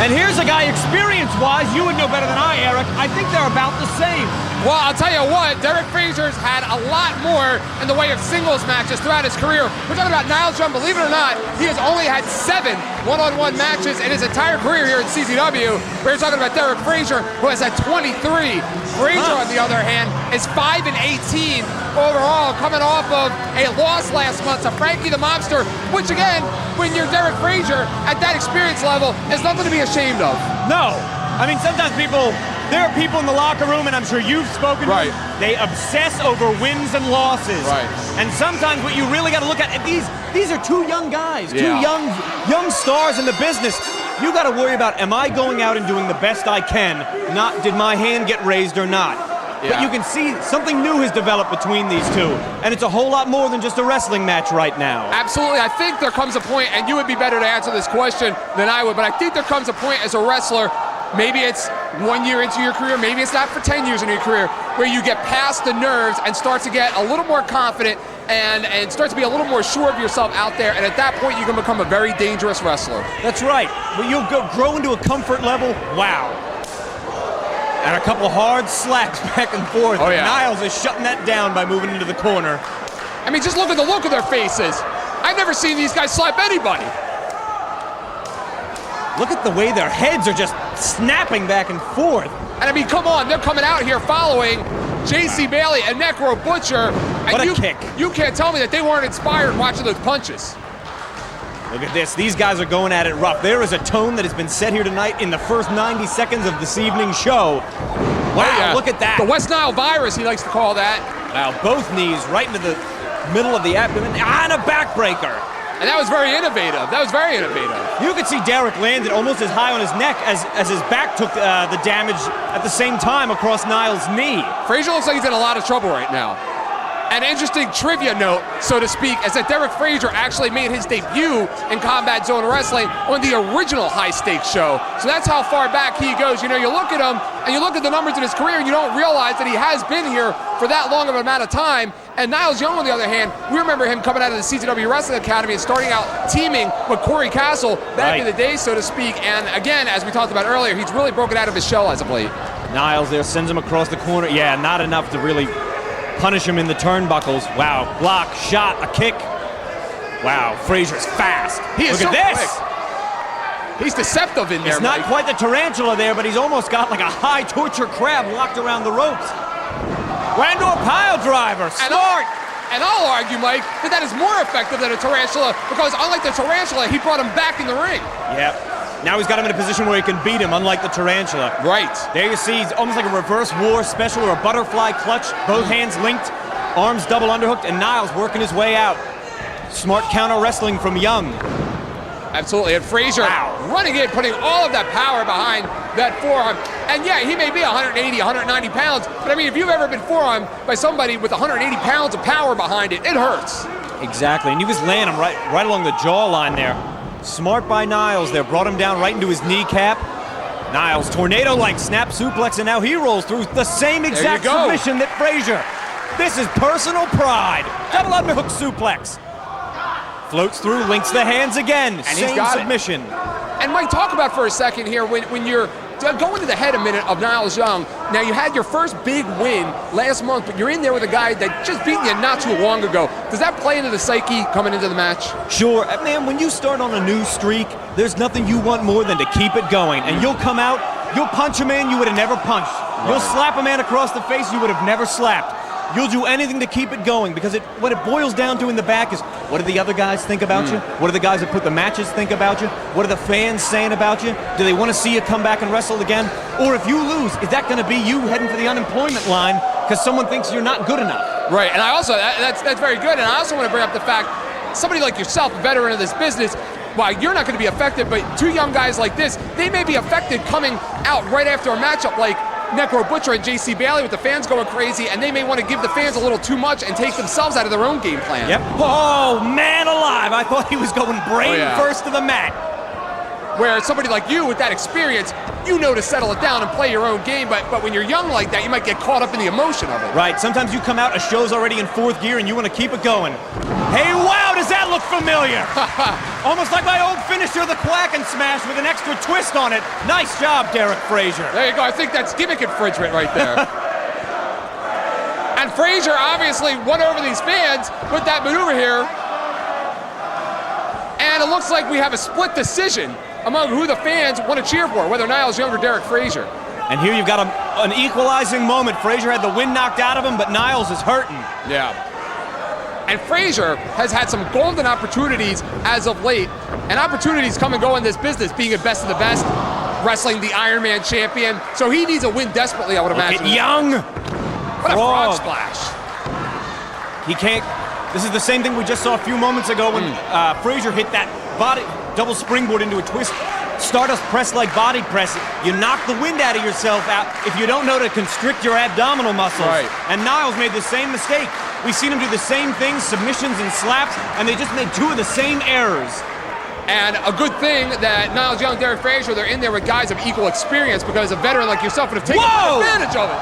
And here's a guy, experience-wise, you would know better than I, Eric. I think they're about the same. Well, I'll tell you what, Derek Frazier's had a lot more in the way of singles matches throughout his career. We're talking about Niles Young, believe it or not, he has only had 7 one-on-one matches in his entire career here at CZW. We're talking about Derek Frazier, who has had 23. Frazier, on the other hand, is 5-18 overall, coming off of a loss last month to Frankie the Mobster, which again, when you're Derek Frazier at that experience level, is nothing to be ashamed of. No. I mean, sometimes there are people in the locker room, and I'm sure you've spoken to them, they obsess over wins and losses. And sometimes what you really got to look at, these are 2 young guys, 2 young stars in the business. You got to worry about, am I going out and doing the best I can, not did my hand get raised or not. But you can see something new has developed between these 2, and it's a whole lot more than just a wrestling match right now. Absolutely. I think there comes a point, and you would be better to answer this question than I would, but I think there comes a point as a wrestler, maybe it's 1 year into your career, maybe it's not for 10 years into your career, where you get past the nerves and start to get a little more confident and start to be a little more sure of yourself out there, and at that point you can become a very dangerous wrestler. That's right. But you'll grow into a comfort level, wow. And a couple hard slaps back and forth. Oh, yeah. Niles is shutting that down by moving into the corner. I mean, just look at the look of their faces. I've never seen these guys slap anybody. Look at the way their heads are just snapping back and forth. And I mean, come on, they're coming out here following JC Bailey and Necro Butcher. And What a kick. You can't tell me that they weren't inspired watching those punches. Look at this. These guys are going at it rough. There is a tone that has been set here tonight in the first 90 seconds of this evening's show. Wow, look at that. The West Nile virus, he likes to call that. Wow, both knees right into the middle of the abdomen, and a backbreaker. And that was very innovative. That was very innovative. You could see Derek landed almost as high on his neck as his back took the damage at the same time across Niles' knee. Frazier looks like he's in a lot of trouble right now. An interesting trivia note, so to speak, is that Derek Frazier actually made his debut in Combat Zone Wrestling on the original high-stakes show. So that's how far back he goes. You know, you look at him, and you look at the numbers in his career, and you don't realize that he has been here for that long of an amount of time. And Niles Young, on the other hand, we remember him coming out of the CZW Wrestling Academy and starting out teaming with Corey Castle back in the day, so to speak. And again, as we talked about earlier, he's really broken out of his shell as of late. Niles there sends him across the corner. Yeah, not enough to really punish him in the turnbuckles. Wow, block, shot, a kick. Wow, Frazier's fast. He is Look so at this. quick. He's deceptive in there, It's not Mike. quite the tarantula there, but he's almost got like a high torture crab locked around the ropes. Went into a pile driver, smart. And I'll argue, Mike, that is more effective than a tarantula because unlike the tarantula, he brought him back in the ring. Yep. Now he's got him in a position where he can beat him, unlike the tarantula. Right. There you see, he's almost like a reverse war special or a butterfly clutch. Both hands linked, arms double underhooked, and Niles working his way out. Smart counter wrestling from Young. Absolutely, and Frazier running in, putting all of that power behind that forearm. And yeah, he may be 180, 190 pounds, but I mean, if you've ever been forearmed by somebody with 180 pounds of power behind it, it hurts. Exactly, and he was laying him right along the jawline there. Smart by Niles there, brought him down right into his kneecap. Niles, tornado-like snap suplex, and now he rolls through the same exact submission that Frazier. This is personal pride. Double underhook suplex. Floats through, links the hands again. And same he's got submission. And Mike, talk about for a second here when you're going to the head a minute of Niles Young. Now, you had your first big win last month, but you're in there with a guy that just beat you not too long ago. Does that play into the psyche coming into the match? Sure. Man, when you start on a new streak, there's nothing you want more than to keep it going. And you'll come out, you'll punch a man you would have never punched. You'll slap a man across the face you would have never slapped. You'll do anything to keep it going because what it boils down to in the back is, what do the other guys think about you? What do the guys that put the matches think about you? What are the fans saying about you? Do they want to see you come back and wrestle again? Or if you lose, is that going to be you heading for the unemployment line because someone thinks you're not good enough? Right, and I also, that's very good, and I also want to bring up the fact, somebody like yourself, a veteran of this business, while you're not going to be affected, but two young guys like this, they may be affected coming out right after a matchup like Necro Butcher and JC Bailey with the fans going crazy, and they may want to give the fans a little too much and take themselves out of their own game plan. Yep. Oh, man alive. I thought he was going brain first to the mat. Where somebody like you with that experience, you know to settle it down and play your own game, but when you're young like that, you might get caught up in the emotion of it. Right. Sometimes you come out, a show's already in fourth gear, and you want to keep it going. Hey, wow, does that look familiar? Almost like my old finisher, the Quack and Smash, with an extra twist on it. Nice job, Derek Frazier. There you go. I think that's gimmick infringement right there. And Frazier obviously won over these fans with that maneuver here. And it looks like we have a split decision among who the fans want to cheer for, whether Niles Young or Derek Frazier. And here you've got an equalizing moment. Frazier had the wind knocked out of him, but Niles is hurting. Yeah. And Frazier has had some golden opportunities as of late, and opportunities come and go in this business, being a best of the best, wrestling the Iron Man champion. So he needs a win desperately, I would imagine. Look at Young. What a frog splash. He can't. This is the same thing we just saw a few moments ago when Frazier hit that double springboard into a twist. Stardust press like body press. You knock the wind out of yourself out if you don't know to constrict your abdominal muscles. Right. And Niles made the same mistake. We've seen him do the same things, submissions and slaps, and they just made two of the same errors. And a good thing that Niles Young, Derek Frazier, they're in there with guys of equal experience because a veteran like yourself would have taken advantage of it.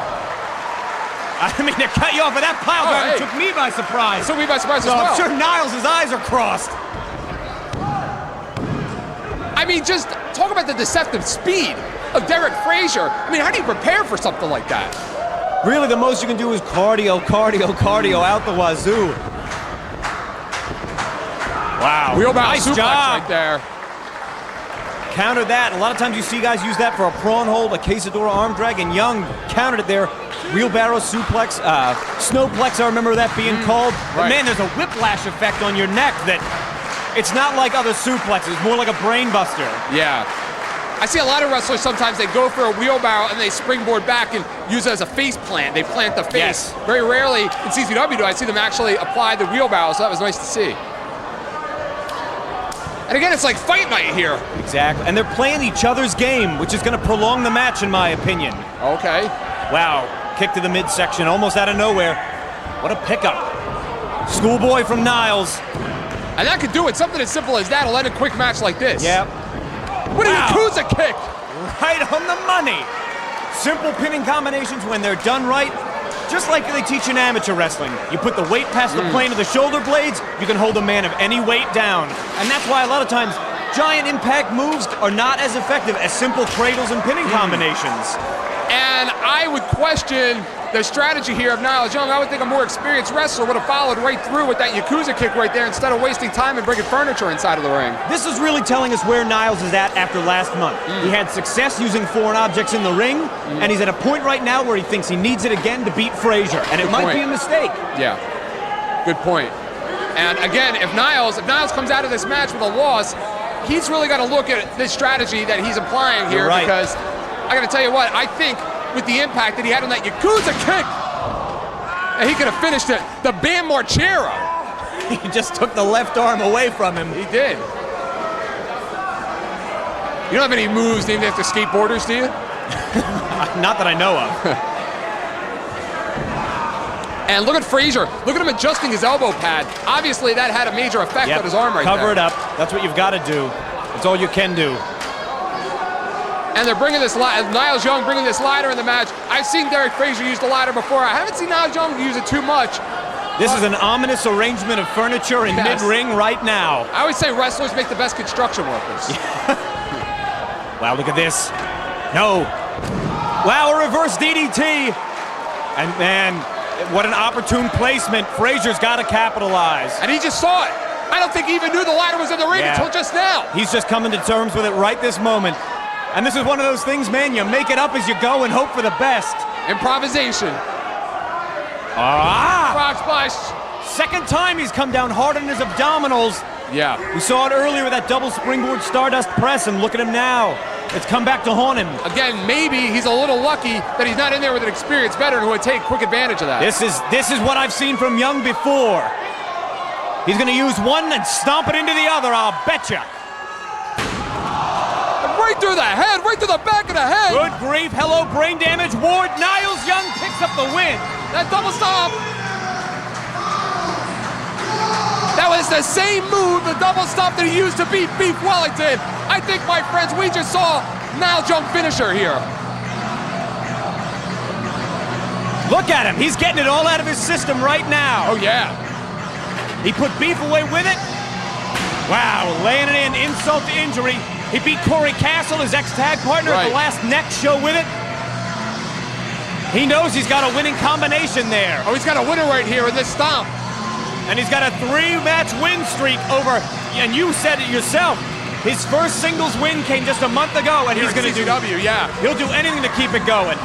I mean, to cut you off of that pile driver took me by surprise. Took me by surprise as so well. I'm sure Niles' eyes are crossed. I mean, just talk about the deceptive speed of Derek Frazier. I mean, how do you prepare for something like that? Really, the most you can do is cardio, cardio, cardio out the wazoo. Wow. Wheelbarrow nice suplex job right there. Counter that. A lot of times you see guys use that for a prawn hold, a quesadilla arm drag, and Young countered it there. Wheelbarrow suplex, snowplex, I remember that being called. But man, there's a whiplash effect on your neck that It's not like other suplexes, more like a brain buster. Yeah. I see a lot of wrestlers sometimes they go for a wheelbarrow and they springboard back and use it as a face plant. They plant the face. Yes. Very rarely in CZW do I see them actually apply the wheelbarrow, so that was nice to see. And again, it's like fight night here. Exactly. And they're playing each other's game, which is going to prolong the match, in my opinion. Okay. Wow. Kick to the midsection, almost out of nowhere. What a pickup. Schoolboy from Niles. And that could do it. Something as simple as that will end a quick match like this. Yep. What a Yakuza kick! Right on the money. Simple pinning combinations when they're done right. Just like they teach in amateur wrestling. You put the weight past the plane of the shoulder blades, you can hold a man of any weight down. And that's why a lot of times giant impact moves are not as effective as simple cradles and pinning combinations. And I would question the strategy here of Niles Young. I would think a more experienced wrestler would have followed right through with that Yakuza kick right there instead of wasting time and bringing furniture inside of the ring. This is really telling us where Niles is at after last month. He had success using foreign objects in the ring, and he's at a point right now where he thinks he needs it again to beat Frazier, and it might be a mistake. Yeah, good point. And again, if Niles comes out of this match with a loss, he's really got to look at this strategy that he's applying here, because I got to tell you what, I think with the impact that he had on that Yakuza kick, and he could have finished it. The Bam Margera. He just took the left arm away from him. He did. You don't have any moves named after skateboarders, do you? Not that I know of. And look at Frazier. Look at him adjusting his elbow pad. Obviously, that had a major effect on his arm right there. Cover it up. That's what you've got to do. That's all you can do. And they're bringing this, Niles Young bringing this ladder in the match. I've seen Derek Frazier use the ladder before. I haven't seen Niles Young use it too much. This is an ominous arrangement of furniture in mid-ring right now. I always say wrestlers make the best construction workers. Wow, look at this. No. Wow, a reverse DDT. And man, what an opportune placement. Frazier's got to capitalize. And he just saw it. I don't think he even knew the ladder was in the ring until just now. He's just coming to terms with it right this moment. And this is one of those things, man, you make it up as you go and hope for the best. Improvisation. Frog splash. Second time he's come down hard on his abdominals. Yeah. We saw it earlier with that double springboard Stardust press, and look at him now. It's come back to haunt him. Again, maybe he's a little lucky that he's not in there with an experienced veteran who would take quick advantage of that. This is what I've seen from Young before. He's going to use one and stomp it into the other, I'll betcha. Right through the head, right through the back of the head. Good grief, hello brain damage. Ward, Niles Young picks up the win. That double stomp. That was the same move, the double stomp that he used to beat Beef Wellington. I think, my friends, we just saw Niles Young finisher here. Look at him, he's getting it all out of his system right now. Oh yeah. He put Beef away with it. Wow, laying it in, insult to injury. He beat Corey Castle, his ex-tag partner, at the last next show with it. He knows he's got a winning combination there. Oh, he's got a winner right here in this stomp. And he's got a 3-match win streak over, and you said it yourself, his first singles win came just a month ago, and he's going to do CZW, yeah. He'll do anything to keep it going.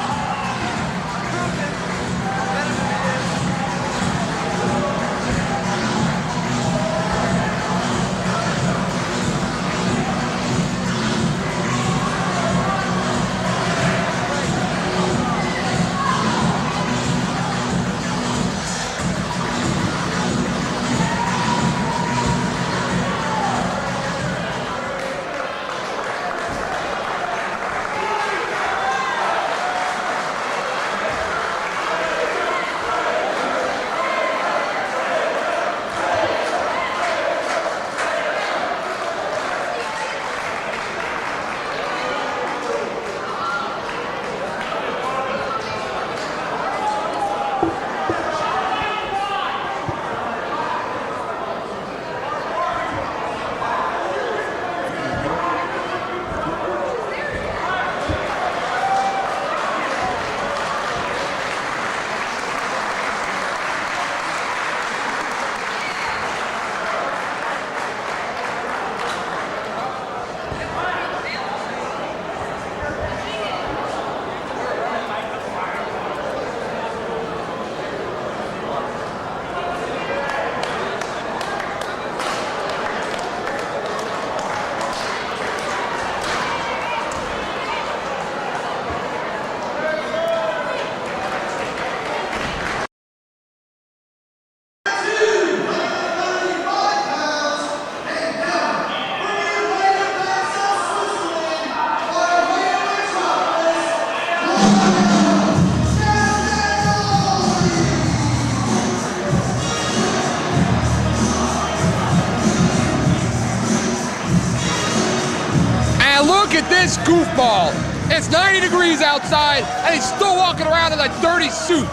this goofball. It's 90 degrees outside, and he's still walking around in that dirty suit.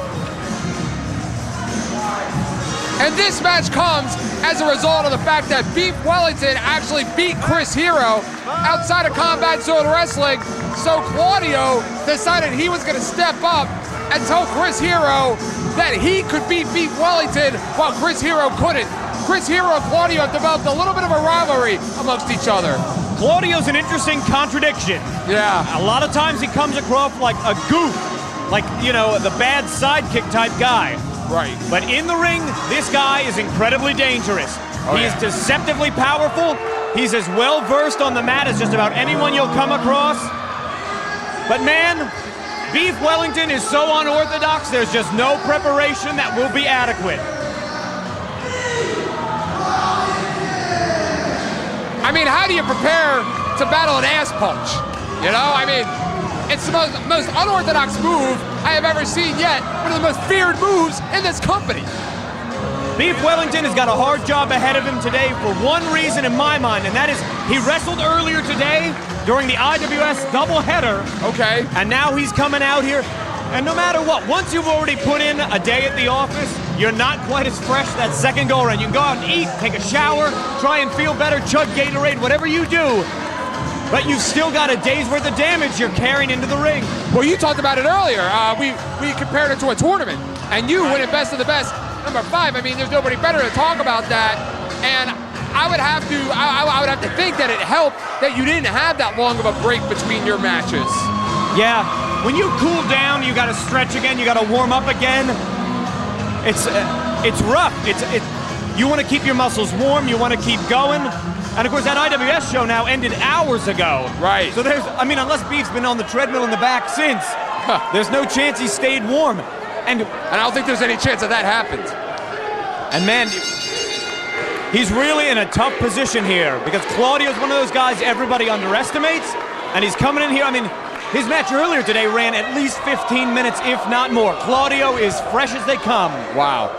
And this match comes as a result of the fact that Beef Wellington actually beat Chris Hero outside of Combat Zone Wrestling. So Claudio decided he was going to step up and tell Chris Hero that he could beat Beef Wellington while Chris Hero couldn't. Chris Hero and Claudio have developed a little bit of a rivalry amongst each other. Claudio's an interesting contradiction. Yeah. A lot of times he comes across like a goof, like, you know, the bad sidekick type guy. Right. But in the ring, this guy is incredibly dangerous. He is deceptively powerful. He's as well versed on the mat as just about anyone you'll come across. But man, Beef Wellington is so unorthodox, there's just no preparation that will be adequate. I mean, how do you prepare to battle an ass punch? You know, I mean, it's the most unorthodox move I have ever seen yet. One of the most feared moves in this company. Beef Wellington has got a hard job ahead of him today for one reason in my mind, and that is he wrestled earlier today during the IWS doubleheader. Okay. And now he's coming out here, and no matter what, once you've already put in a day at the office, you're not quite as fresh that second go around. You can go out and eat, take a shower, try and feel better, chug Gatorade, whatever you do. But you've still got a day's worth of damage you're carrying into the ring. Well, you talked about it earlier. We compared it to a tournament, and you winning best of the best, number 5. I mean, there's nobody better to talk about that. And I would have to think that it helped that you didn't have that long of a break between your matches. Yeah, when you cool down, you got to stretch again, you got to warm up again. It's rough. You want to keep your muscles warm, you want to keep going. And of course, that IWS show now ended hours ago. Right. So unless Beef's been on the treadmill in the back since, there's no chance he stayed warm. And I don't think there's any chance that happened. And man, he's really in a tough position here because Claudio's one of those guys everybody underestimates, and he's coming in here. I mean, his match earlier today ran at least 15 minutes, if not more. Claudio is fresh as they come. Wow.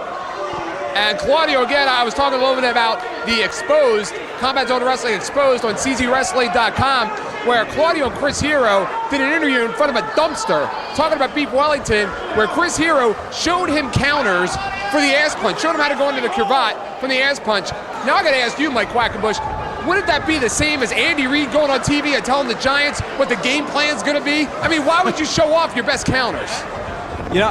And Claudio, again, I was talking a little bit about the Exposed, Combat Zone Wrestling Exposed on CZWrestling.com, where Claudio and Chris Hero did an interview in front of a dumpster talking about Beef Wellington, where Chris Hero showed him counters for the ass punch, showed him how to go into the cravat from the ass punch. Now I gotta ask you, Mike Quackenbush, wouldn't that be the same as Andy Reid going on TV and telling the Giants what the game plan's gonna be? I mean, why would you show off your best counters? You know,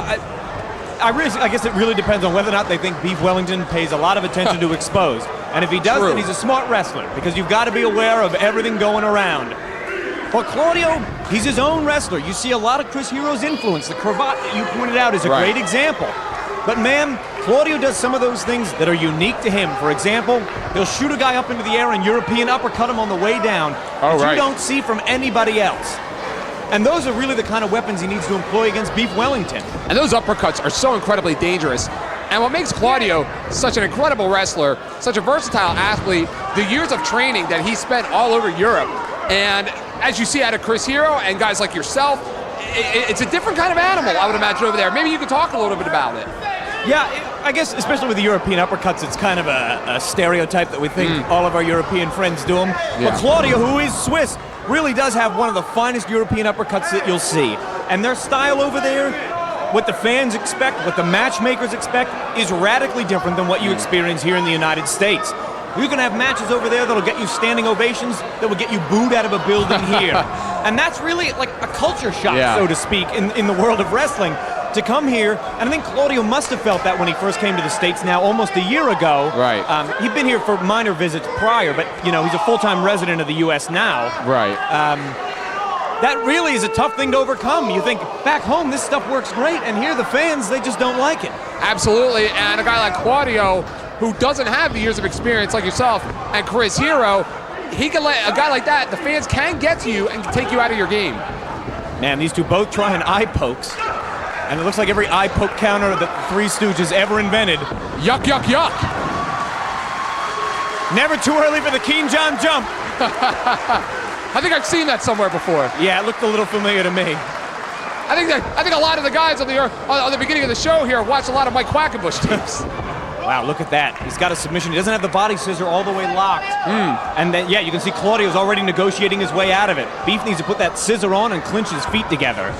I guess it really depends on whether or not they think Beef Wellington pays a lot of attention to Exposed. And if he does, then he's a smart wrestler, because you've got to be aware of everything going around. But Claudio, he's his own wrestler. You see a lot of Chris Hero's influence. The cravat that you pointed out is a great example. But man, Claudio does some of those things that are unique to him. For example, he'll shoot a guy up into the air and European uppercut him on the way down, that you don't see from anybody else. And those are really the kind of weapons he needs to employ against Beef Wellington. And those uppercuts are so incredibly dangerous. And what makes Claudio such an incredible wrestler, such a versatile athlete, the years of training that he spent all over Europe. And as you see out of Chris Hero and guys like yourself, it's a different kind of animal, I would imagine, over there. Maybe you could talk a little bit about it. Yeah, I guess especially with the European uppercuts, it's kind of a stereotype that we think all of our European friends do them. Yeah. But Claudio, who is Swiss, really does have one of the finest European uppercuts that you'll see. And their style over there, what the fans expect, what the matchmakers expect, is radically different than what you experience here in the United States. You can have matches over there that'll get you standing ovations, that will get you booed out of a building here. And that's really like a culture shock, so to speak, in the world of wrestling. To come here, and I think Claudio must have felt that when he first came to the States now almost a year ago. Right. He'd been here for minor visits prior, but you know, he's a full-time resident of the U.S. now. Right. That really is a tough thing to overcome. You think, back home, this stuff works great, and here the fans, they just don't like it. Absolutely, and a guy like Claudio, who doesn't have the years of experience like yourself, and Chris Hero, he can let a guy like that, the fans can get to you and take you out of your game. Man, these two both trying eye pokes. And it looks like every eye poke counter that the Three Stooges ever invented. Yuck, yuck, yuck. Never too early for the Keen John jump. I think I've seen that somewhere before. Yeah, it looked a little familiar to me. I think a lot of the guys on the beginning of the show here watched a lot of Mike Quackenbush tapes. Wow, look at that. He's got a submission. He doesn't have the body scissor all the way locked. And then, yeah, you can see Claudio's already negotiating his way out of it. Beef needs to put that scissor on and clinch his feet together.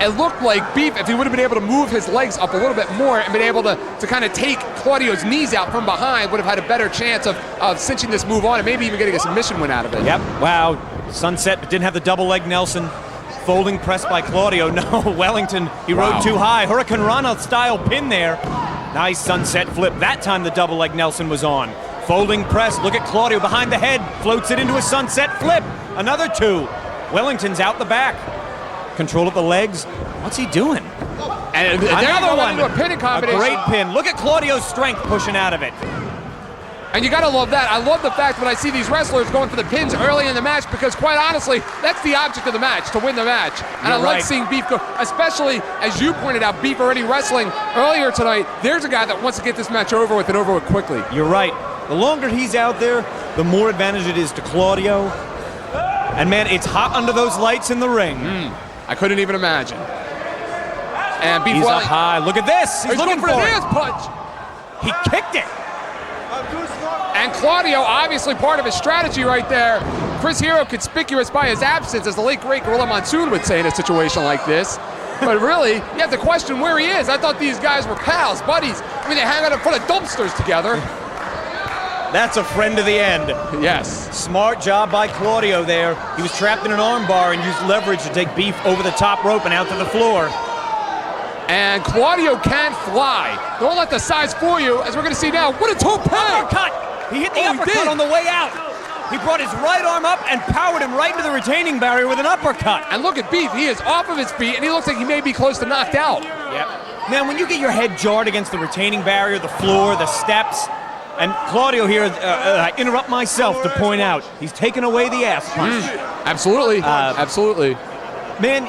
It looked like Beef, if he would have been able to move his legs up a little bit more and been able to kind of take Claudio's knees out from behind, would have had a better chance of cinching this move on and maybe even getting a submission win out of it. Yep, wow. Sunset, but didn't have the double leg Nelson. Folding press by Claudio. No, Wellington, he rode too high. Hurricane Rana style pin there. Nice sunset flip. That time the double leg Nelson was on. Folding press. Look at Claudio behind the head. Floats it into a sunset flip. Another 2. Wellington's out the back. Control of the legs. What's he doing? And another one. A pinning combination. A great pin. Look at Claudio's strength pushing out of it. And you gotta love that. I love the fact when I see these wrestlers going for the pins early in the match, because quite honestly, that's the object of the match, to win the match. And I like seeing Beef go, especially as you pointed out, Beef already wrestling earlier tonight. There's a guy that wants to get this match over with and over with quickly. You're right. The longer he's out there, the more advantage it is to Claudio. And man, it's hot under those lights in the ring. I couldn't even imagine. And Beef He's up high. Look at this. He's looking for it. an ass punch. He kicked it. And Claudio, obviously part of his strategy right there. Chris Hero conspicuous by his absence, as the late great Gorilla Monsoon would say in a situation like this. But really, you have to question where he is. I thought these guys were pals, buddies. I mean, they hang out in front of dumpsters together. That's a friend to the end. Yes. Smart job by Claudio there. He was trapped in an arm bar and used leverage to take Beef over the top rope and out to the floor. And Claudio can fly. Don't let the size fool you, as we're going to see now. What a tope! Uppercut! He hit the uppercut on the way out. He brought his right arm up and powered him right into the retaining barrier with an uppercut. And look at Beef. He is off of his feet, and he looks like he may be close to knocked out. Yep. Man, when you get your head jarred against the retaining barrier, the floor, the steps, and Claudio here, I interrupt myself to point out, he's taken away the ass punch. Absolutely. Absolutely. Man,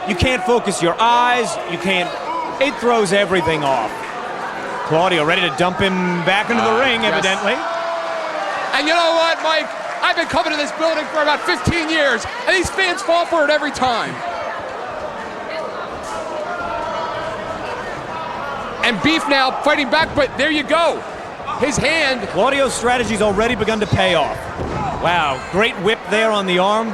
you can't focus your eyes. You can't. It throws everything off. Claudio ready to dump him back into the ring, evidently. And you know what, Mike? I've been coming to this building for about 15 years, and these fans fall for it every time. And Beef now fighting back, but there you go. His hand. Claudio's strategy's already begun to pay off. Wow, great whip there on the arm.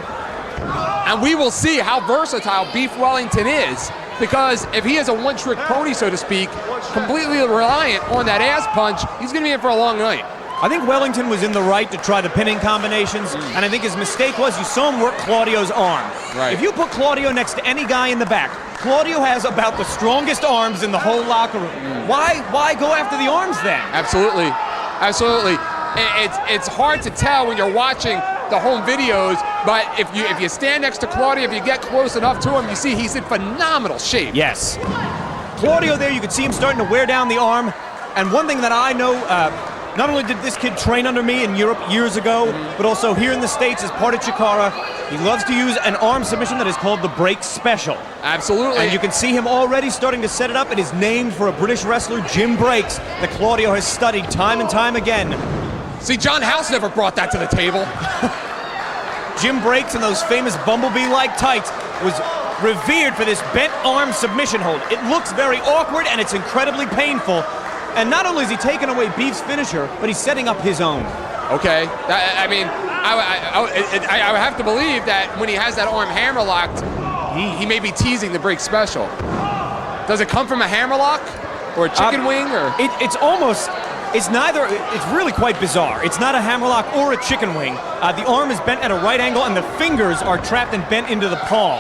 And we will see how versatile Beef Wellington is, because if he is a one-trick pony, so to speak, completely reliant on that ass punch, he's going to be in for a long night. I think Wellington was in the right to try the pinning combinations, and I think his mistake was you saw him work Claudio's arm. Right. If you put Claudio next to any guy in the back, Claudio has about the strongest arms in the whole locker room. Why go after the arms then? Absolutely. Absolutely. It's hard to tell when you're watching the home videos, but if you stand next to Claudio, if you get close enough to him, you see he's in phenomenal shape. Yes. Claudio there, you could see him starting to wear down the arm, and one thing that I know, not only did this kid train under me in Europe years ago, but also here in the States as part of Chikara, he loves to use an arm submission that is called the break special. Absolutely. And you can see him already starting to set it up. It is named for a British wrestler, Jim Breaks, that Claudio has studied time and time again. See, John House never brought that to the table. Jim Breaks in those famous bumblebee-like tights was revered for this bent arm submission hold. It looks very awkward and it's incredibly painful. And not only is he taking away Beef's finisher, but he's setting up his own. Okay, I mean, I would have to believe that when he has that arm hammerlocked, he may be teasing the break special. Does it come from a hammerlock or a chicken wing? Or It's neither. It's really quite bizarre. It's not a hammerlock or a chicken wing. The arm is bent at a right angle, and the fingers are trapped and bent into the palm.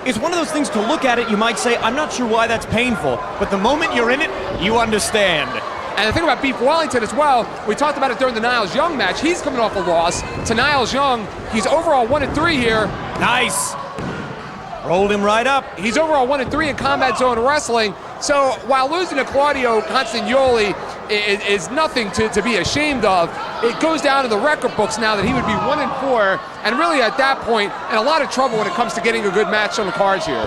It's one of those things, to look at it, you might say, I'm not sure why that's painful, but the moment you're in it, you understand. And the thing about Beef Wellington as well, we talked about it during the Niles Young match. He's coming off a loss to Niles Young. He's overall 1-3 here. Nice. Rolled him right up. He's overall 1-3 in Combat Zone Wrestling. So while losing to Claudio Castagnoli is nothing to be ashamed of, it goes down to the record books now that he would be 1-4, and really at that point in a lot of trouble when it comes to getting a good match on the cards here.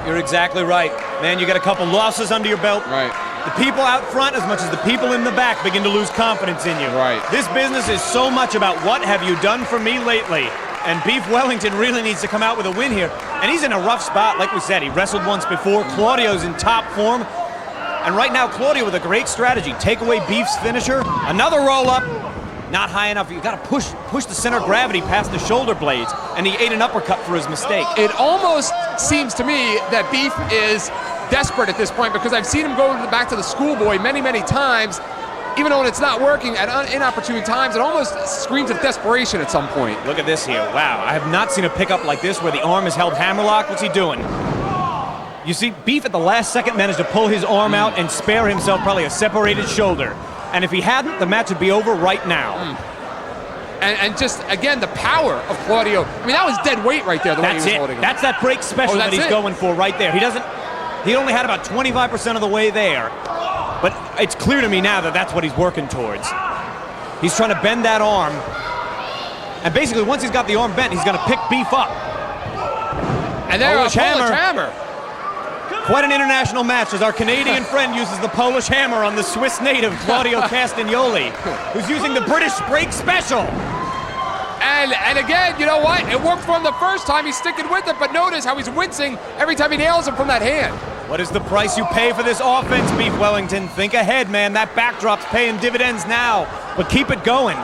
You're exactly right. Man, you got a couple losses under your belt. Right. The people out front, as much as the people in the back, begin to lose confidence in you. Right. This business is so much about what have you done for me lately. And Beef Wellington really needs to come out with a win here. And he's in a rough spot. Like we said, he wrestled once before. Claudio's in top form. And right now, Claudio with a great strategy. Take away Beef's finisher. Another roll-up. Not high enough. You got to push the center of gravity past the shoulder blades. And he ate an uppercut for his mistake. It almost seems to me that Beef is desperate at this point because I've seen him go back to the schoolboy many, many times. Even though it's not working at inopportune times, it almost screams of desperation at some point. Look at this here. Wow, I have not seen a pickup like this where the arm is held hammerlock. What's he doing? You see, Beef at the last second managed to pull his arm out and spare himself probably a separated shoulder. And if he hadn't, the match would be over right now. And just, again, the power of Claudio. I mean, that was dead weight right there, the way he was holding him. That's that break special that he's going for right there. He only had about 25% of the way there. But it's clear to me now that that's what he's working towards. He's trying to bend that arm. And basically, once he's got the arm bent, he's going to pick Beef up. And there goes hammer. Quite an international match as our Canadian friend uses the Polish hammer on the Swiss native, Claudio Castagnoli, who's using the British break special. And again, you know what? It worked for him the first time. He's sticking with it, but notice how he's wincing every time he nails him from that hand. What is the price you pay for this offense, Beef Wellington? Think ahead, man. That backdrop's paying dividends now, but keep it going.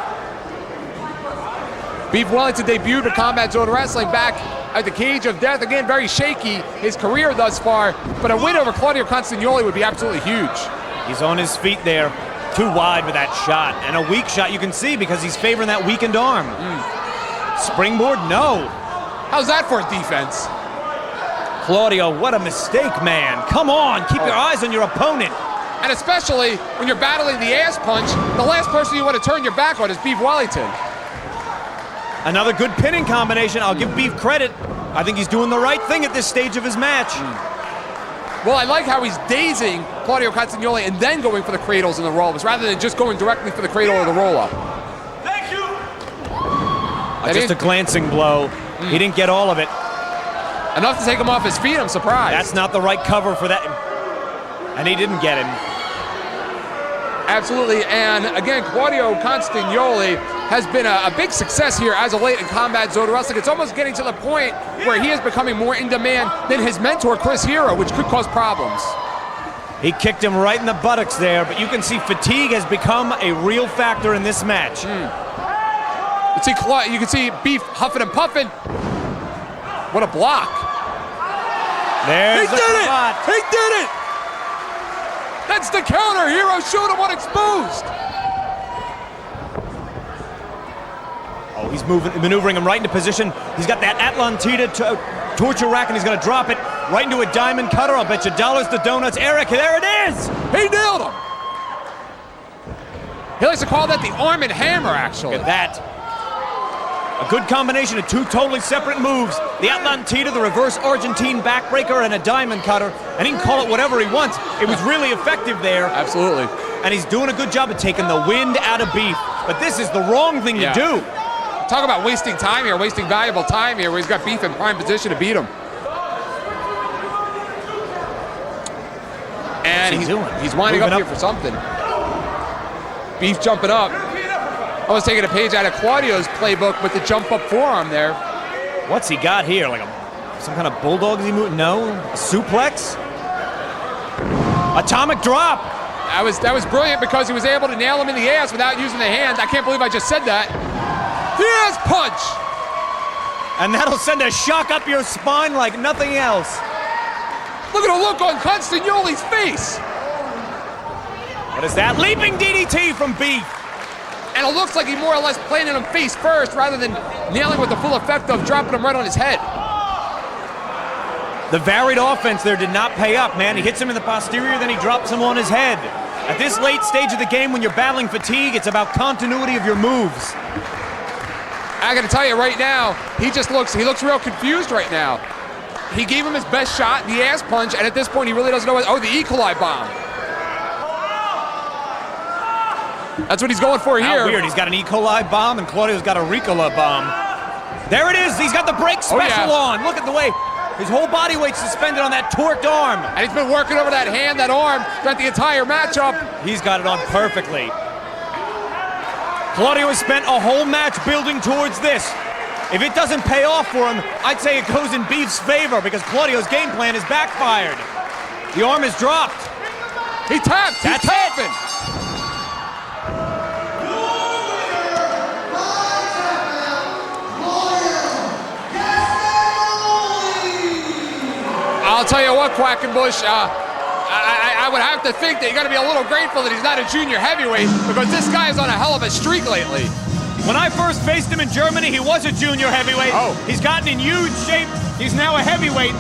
Beef Wellington debuted at Combat Zone Wrestling back at the Cage of Death. Again, very shaky, his career thus far, but a win over Claudio Castagnoli would be absolutely huge. He's on his feet there. Too wide with that shot, and a weak shot you can see because he's favoring that weakened arm. Springboard, no. How's that for a defense? Claudio, what a mistake, man. Come on, keep your eyes on your opponent. And especially when you're battling the ass punch, the last person you want to turn your back on is Beef Wellington. Another good pinning combination. I'll give Beef credit. I think he's doing the right thing at this stage of his match. Well, I like how he's dazing Claudio Castagnoli and then going for the cradles and the roll-ups rather than just going directly for the cradle or the roll-up. Thank you. Just a glancing blow. He didn't get all of it. Enough to take him off his feet, I'm surprised. That's not the right cover for that. And he didn't get him. Absolutely, and again, Claudio Castagnoli has been a big success here as of late in Combat Zone Wrestling. It's almost getting to the point where he is becoming more in demand than his mentor, Chris Hero, which could cause problems. He kicked him right in the buttocks there, but you can see fatigue has become a real factor in this match. You can see Beef huffing and puffing. What a block. There's the spot. He did it! That's the counter. Hero showed him what exposed. Oh, he's maneuvering him right into position. He's got that Atlantida torture rack, and he's going to drop it right into a diamond cutter. I'll bet you dollars to donuts. Eric, there it is! He nailed him. He likes to call that the arm and hammer, actually. Look at that. A good combination of two totally separate moves. The Atlantida, the reverse Argentine backbreaker, and a diamond cutter. And he can call it whatever he wants. It was really effective there. Absolutely. And he's doing a good job of taking the wind out of Beef. But this is the wrong thing to do. Talk about wasting time here, wasting valuable time here where he's got Beef in prime position to beat him. And he's winding up here for something. Beef jumping up. I was taking a page out of Claudio's playbook with the jump up forearm there. What's he got here? Like some kind of bulldog is he moving? No? A suplex? Atomic drop! That was brilliant because he was able to nail him in the ass without using the hand. I can't believe I just said that. The ass punch! And that'll send a shock up your spine like nothing else. Look at the look on Castagnoli's face! What is that? Leaping DDT from Beef! And it looks like he more or less planted him face first rather than nailing with the full effect of dropping him right on his head. The varied offense there did not pay up, man. He hits him in the posterior, then he drops him on his head. At this late stage of the game, when you're battling fatigue, it's about continuity of your moves. I gotta tell you right now, he looks real confused right now. He gave him his best shot, the ass punch, and at this point he really doesn't know what, the E. coli bomb. That's what he's going for here. How weird, he's got an E. coli bomb and Claudio's got a Ricola bomb. There it is, he's got the break special on. Look at the way his whole body weight's suspended on that torqued arm. And he's been working over that hand, that arm, throughout the entire matchup. He's got it on perfectly. Claudio has spent a whole match building towards this. If it doesn't pay off for him, I'd say it goes in Beef's favor because Claudio's game plan is backfired. The arm is dropped. He tapped. He's That's tapping. I'll tell you what, Quackenbush, I would have to think that you got to be a little grateful that he's not a junior heavyweight, because this guy is on a hell of a streak lately. When I first faced him in Germany, he was a junior heavyweight. Oh. He's gotten in huge shape. He's now a heavyweight.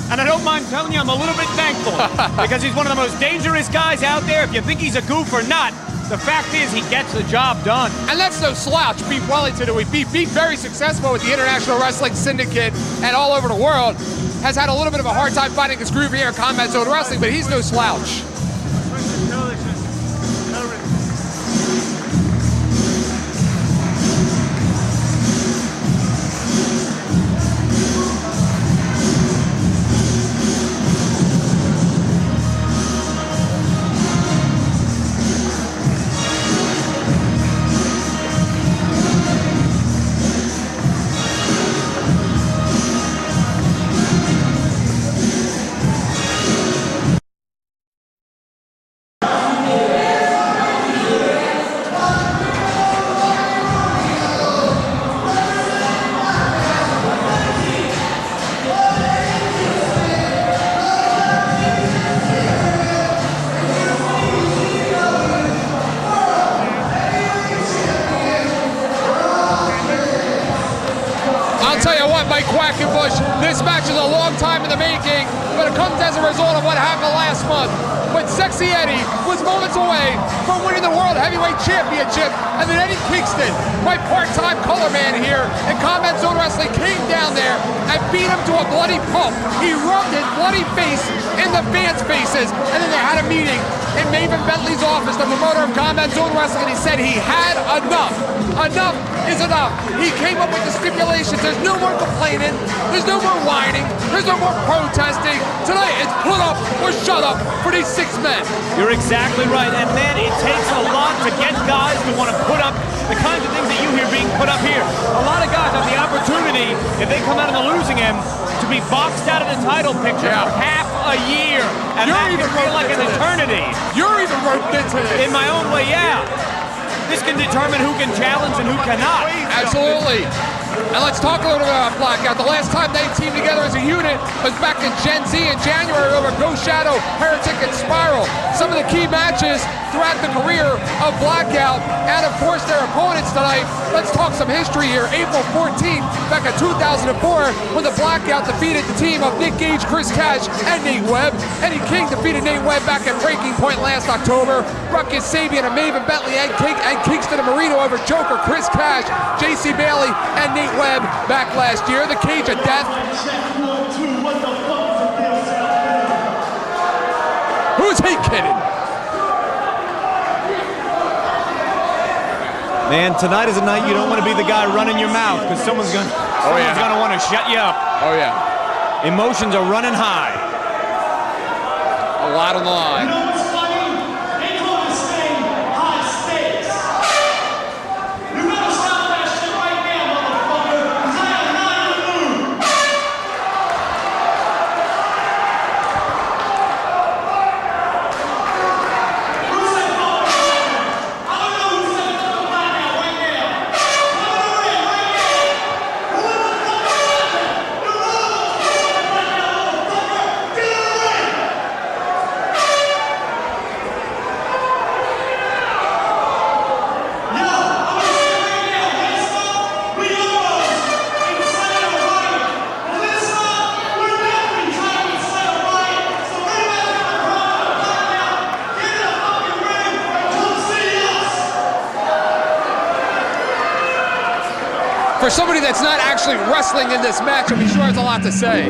And I don't mind telling you, I'm a little bit thankful because he's one of the most dangerous guys out there. If you think he's a goof or not, the fact is he gets the job done. And that's no slouch. Beef Wellington, who we beat very successful with the International Wrestling Syndicate and all over the world, has had a little bit of a hard time finding his groove here in Combat Zone Wrestling, but he's no slouch. Quackenbush, this match is a long time in the making, but it comes as a result of what happened last month when Sexy Eddie was moments away from winning the World Heavyweight Championship, and then Eddie Kingston, my part-time color man here in Combat Zone Wrestling, came down there and beat him to a bloody pulp. He rubbed his bloody face in the fans' faces, and then they had a meeting in Maven Bentley's office, the promoter of Combat Zone Wrestling, and he said he had enough. Enough is enough. He came up with the stipulations. There's no more complaining. There's no more whining. There's no more protesting. Tonight it's put up or shut up for these 6 men. You're exactly right. And man, it takes a lot to get guys to want to put up the kinds of things that you hear being put up here. A lot of guys have the opportunity, if they come out on the losing end, to be boxed out of the title picture for half a year. And that can feel like an eternity. You're even roped into this. In my own way, yeah. This can determine who can challenge and who cannot. Absolutely. And let's talk a little bit about Blackout. The last time they teamed together as a unit was back in Gen Z in January over Ghost Shadow, Heretic, and Spiral. Some of the key matches throughout the career of Blackout, and of course their opponents tonight. Let's talk some history here. April 14th, back in 2004, when the Blackout defeated the team of Nick Gage, Chris Cash, and Nate Webb. Eddie King defeated Nate Webb back at Breaking Point last October. Ruckus Sabian and Maven Bentley and Kingston and Marino over Joker, Chris Cash, JC Bailey, and Nate Webb back last year. The Cage of Death. Who's he kidding? Man, tonight is a night you don't want to be the guy running your mouth because someone's gonna want to shut you up. Oh yeah. Emotions are running high. A lot on the line. You know what's funny? They call this thing high stakes. You better stop that shit right now, motherfucker, because I am not in the mood. Who said fuck Blackout? I don't know who said fuck Blackout right now. Come on in right now. Who the fuck is Blackout? You know what's fuck Blackout, motherfucker. Get in the ring. For somebody that's not actually wrestling in this match, I'm sure has a lot to say.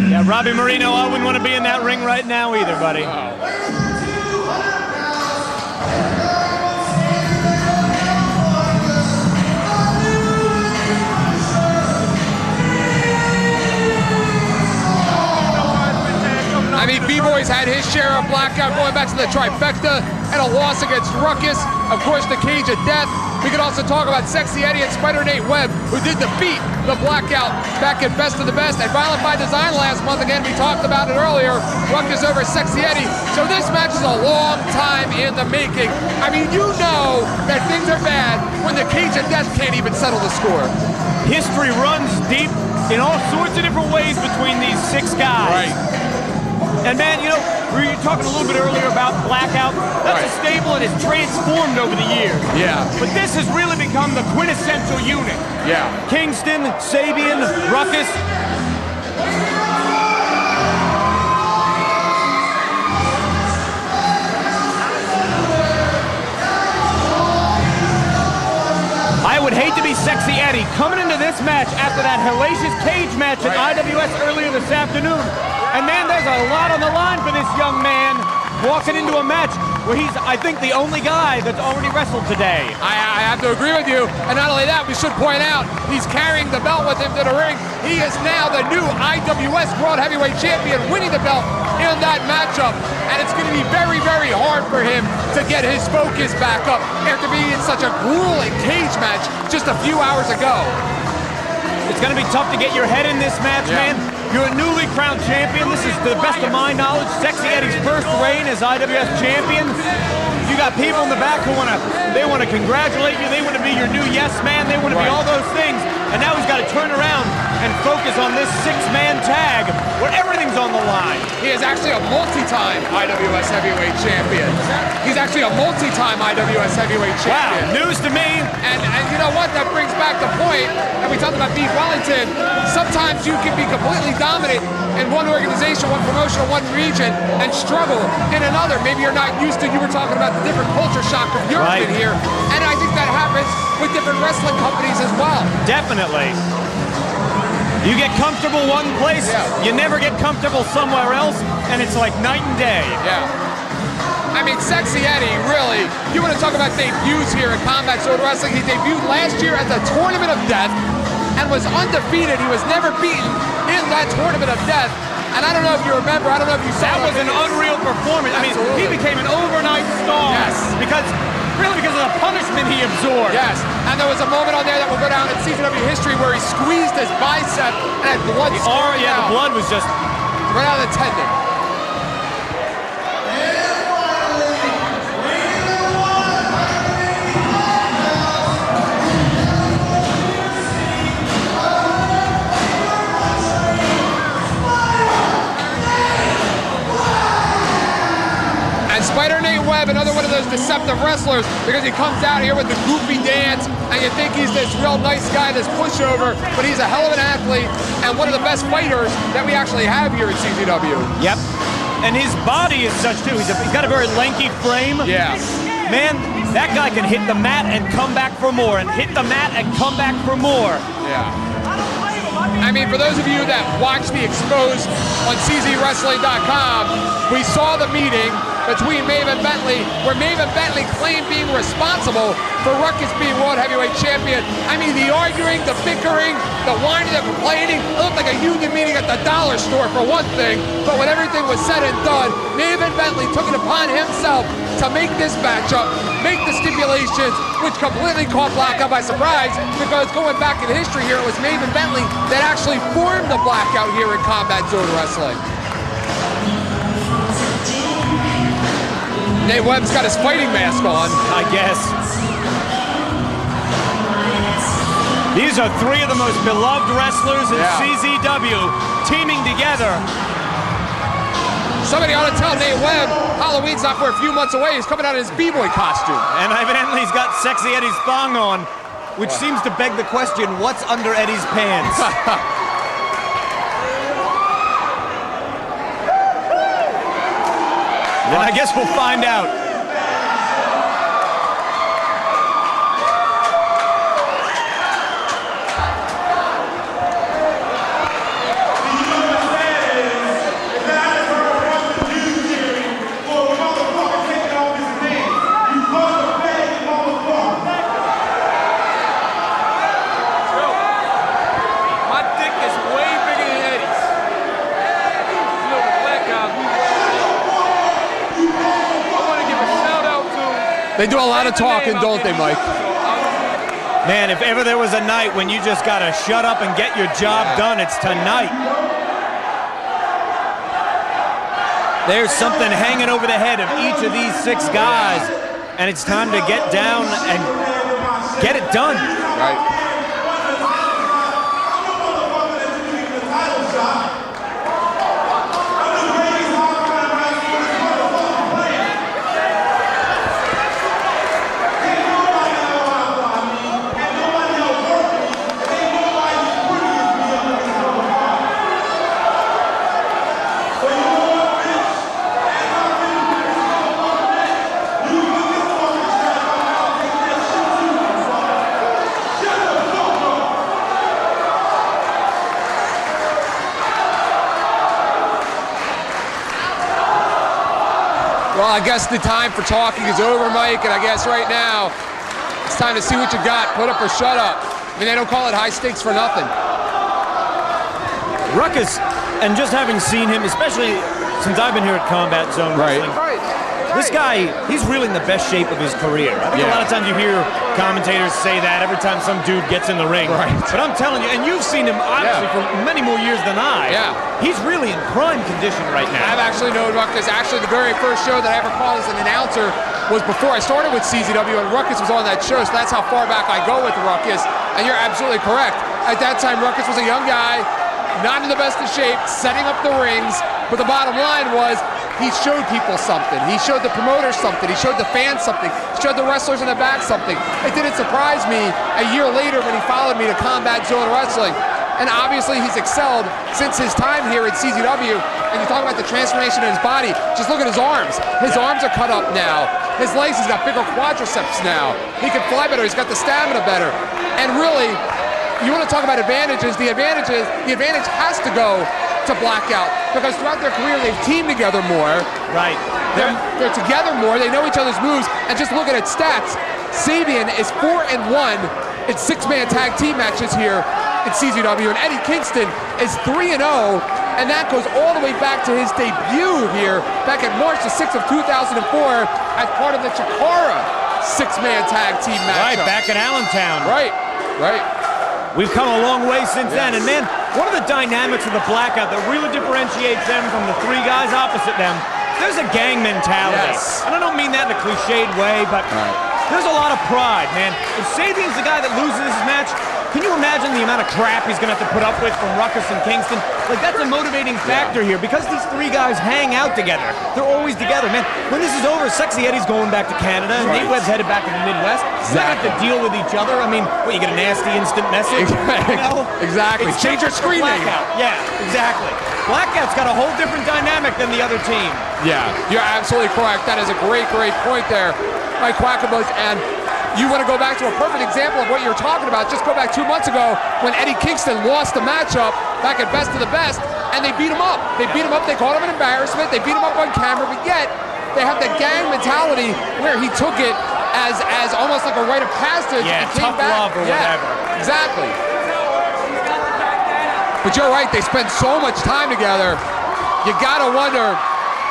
Yeah, Robbie Marino, I wouldn't want to be in that ring right now either, buddy. I mean, B-Boy's had his share of Blackout going back to the trifecta. and a loss against Ruckus. Of course, the Cage of Death. We could also talk about Sexy Eddie and Spider Nate Webb, who did defeat the Blackout back at Best of the Best at Violent by Design last month. Again, we talked about it earlier. Ruckus over Sexy Eddie. So this match is a long time in the making. I mean, you know that things are bad when the Cage of Death can't even settle the score. History runs deep in all sorts of different ways between these 6 guys. Right. And man, you know, we were talking a little bit earlier about Blackout. That's a stable and has transformed over the years. Yeah. But this has really become the quintessential unit. Yeah. Kingston, Sabian, Ruckus. I would hate to be Sexy Eddie coming into this match after that hellacious cage match at IWS earlier this afternoon. And man, there's a lot on the line for this young man walking into a match where he's, I think, the only guy that's already wrestled today. I have to agree with you. And not only that, we should point out, he's carrying the belt with him to the ring. He is now the new IWS World Heavyweight Champion, winning the belt in that matchup. And it's going to be very, very hard for him to get his focus back up after being in such a grueling cage match just a few hours ago. It's going to be tough to get your head in this match, man. You're a newly crowned champion. This is, to the best of my knowledge, Sexy Eddie's first reign as IWS champion. You got people in the back who want to congratulate you. They want to be your new yes man. They want to be all those things. And now he's got to turn around and focus on this 6-man tag where everything's on the line. He is actually a multi-time IWS Heavyweight Champion. He's actually a multi-time IWS Heavyweight Champion. Wow, news to me. And you know what? That brings back the point, and we talked about Beef Wellington. Sometimes you can be completely dominant in one organization, one promotion, or one region, and struggle in another. Maybe you're not used to, you were talking about the different culture shock of Europe in here. And I think that happens with different wrestling companies as well. Definitely. You get comfortable one place, you never get comfortable somewhere else, and it's like night and day. Yeah. I mean, Sexy Eddie, really, you want to talk about debuts here at Combat Zone Wrestling. He debuted last year at the Tournament of Death and was undefeated. He was never beaten in that Tournament of Death. And I don't know if you remember, I don't know if you saw that. That was an unreal performance. Absolutely. I mean, he became an overnight star. Yes. Because of the punishment he absorbed. Yes, and there was a moment on there that will go down in CZW history where he squeezed his bicep and had blood squirting out. The blood was just right out of the tendon. Spider Nate Webb, another one of those deceptive wrestlers, because he comes out here with the goofy dance, and you think he's this real nice guy, this pushover, but he's a hell of an athlete and one of the best fighters that we actually have here at CZW. Yep. And his body is such too. He's got a very lanky frame. Yeah. Man, that guy can hit the mat and come back for more, and hit the mat and come back for more. Yeah. I mean, for those of you that watch the Exposed on CZWrestling.com, we saw the meeting between Maven Bentley, where Maven Bentley claimed being responsible for Ruckus being World Heavyweight Champion. I mean, the arguing, the bickering, the whining, the complaining, it looked like a union meeting at the dollar store for one thing, but when everything was said and done, Maven Bentley took it upon himself to make this matchup, make the stipulations, which completely caught Blackout by surprise, because going back in history here, it was Maven Bentley that actually formed the Blackout here in Combat Zone Wrestling. Nate Webb's got his fighting mask on. I guess. These are 3 of the most beloved wrestlers in CZW teaming together. Somebody ought to tell Nate Webb Halloween's not for a few months away. He's coming out in his B-boy costume. And evidently he's got Sexy Eddie's thong on, which seems to beg the question, what's under Eddie's pants? And I guess we'll find out. They do a lot of talking, don't they, Mike? Man, if ever there was a night when you just gotta shut up and get your job done, it's tonight. There's something hanging over the head of each of these 6 guys, and it's time to get down and get it done. Right. Well, I guess the time for talking is over, Mike, and I guess right now it's time to see what you got. Put up or shut up. I mean, they don't call it high stakes for nothing. Ruckus, and just having seen him, especially since I've been here at Combat Zone Wrestling, this guy, he's really in the best shape of his career. I think a lot of times you hear commentators say that every time some dude gets in the ring. Right. But I'm telling you, and you've seen him obviously for many more years than I. Yeah. He's really in prime condition right now. I've actually known Ruckus. Actually, the very first show that I ever called as an announcer was before I started with CZW, and Ruckus was on that show, so that's how far back I go with Ruckus. And you're absolutely correct. At that time, Ruckus was a young guy, not in the best of shape, setting up the rings, but the bottom line was he showed people something. He showed the promoters something. He showed the fans something. He showed the wrestlers in the back something. It didn't surprise me a year later when he followed me to Combat Zone Wrestling. And obviously he's excelled since his time here at CZW. And you talk about the transformation in his body, just look at his arms. His arms are cut up now. His legs, he's got bigger quadriceps now. He can fly better, he's got the stamina better. And really, you want to talk about advantages, the advantage has to go to Blackout, because throughout their career they've teamed together more. Right. They're together more, they know each other's moves, and just look at its stats. Sabian is 4-1 in 6-man tag team matches here at CZW, and Eddie Kingston is 3-0, and that goes all the way back to his debut here back at March the 6th of 2004 as part of the Chikara 6-man tag team match. Right, back in Allentown. Right. We've come a long way since then, and man, one of the dynamics of the Blackout that really differentiates them from the 3 guys opposite them, there's a gang mentality. Yes. And I don't mean that in a cliched way, but there's a lot of pride, man. If Sabian's the guy that loses this match, can you imagine the amount of crap he's going to have to put up with from Ruckus and Kingston? Like, that's a motivating factor here, because these 3 guys hang out together. They're always together, man. When this is over, Sexy Eddie's going back to Canada, and Nate Webb's headed back to the Midwest. They have to deal with each other. I mean, what, you get a nasty instant message? You know? Exactly. It's Change your screen name. Blackout. Yeah, exactly. Blackout's got a whole different dynamic than the other team. Yeah, you're absolutely correct. That is a great point there, Mike Quackenbush. And you want to go back to a perfect example of what you're talking about. Just go back 2 months ago when Eddie Kingston lost the matchup back at Best of the Best, and they beat him up. They called him an embarrassment. They beat him up on camera, but yet they have that gang mentality where he took it as almost like a rite of passage. Yeah, and came tough back. love or whatever. Exactly. But you're right, they spend so much time together. You gotta wonder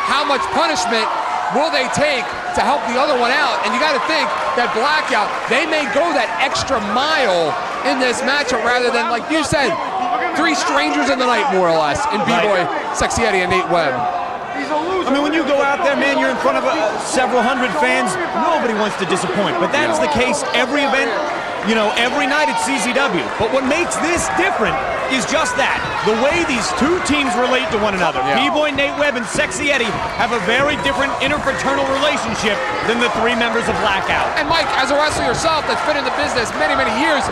how much punishment will they take to help the other one out? And you gotta think that Blackout, they may go that extra mile in this matchup rather than, like you said, 3 strangers in the night, more or less, in B-Boy, Sexy Eddie, and Nate Webb. I mean, when you go out there, man, you're in front of several hundred fans. Nobody wants to disappoint, but that's the case every event, you know, every night at CZW. But what makes this different is just that. The way these 2 teams relate to one another. B-Boy Nate Webb and Sexy Eddie have a very different interfraternal relationship than the 3 members of Blackout. And Mike, as a wrestler yourself that's been in the business many, many years,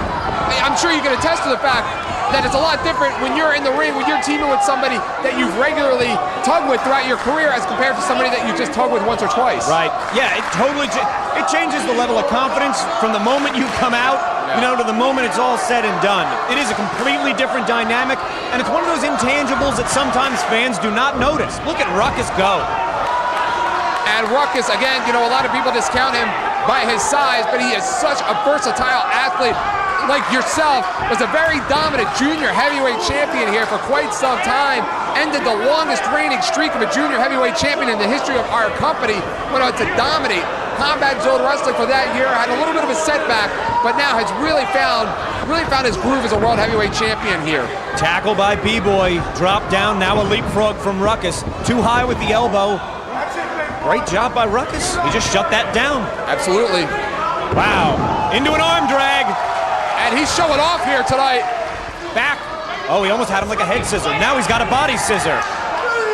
I'm sure you can attest to the fact that it's a lot different when you're in the ring, when you're teaming with somebody that you've regularly tugged with throughout your career as compared to somebody that you just tug with once or twice. Right. Yeah, it totally it changes the level of confidence from the moment you come out, you know, to the moment it's all said and done. It is a completely different dynamic, and it's one of those intangibles that sometimes fans do not notice. Look at Ruckus go. And Ruckus, again, you know, a lot of people discount him by his size, but he is such a versatile athlete. Like yourself, was a very dominant junior heavyweight champion here for quite some time. ended the longest reigning streak of a junior heavyweight champion in the history of our company. Went on to dominate Combat Zone Wrestling for that year. Had a little bit of a setback, but now has really found his groove as a world heavyweight champion here. Tackle by B-Boy, drop down, now a leapfrog from Ruckus. Too high with the elbow. Great job by Ruckus. He just shut that down. Absolutely. Wow. Into an arm drag. And he's showing off here tonight. Back. Oh, he almost had him like a head scissor. Now he's got a body scissor.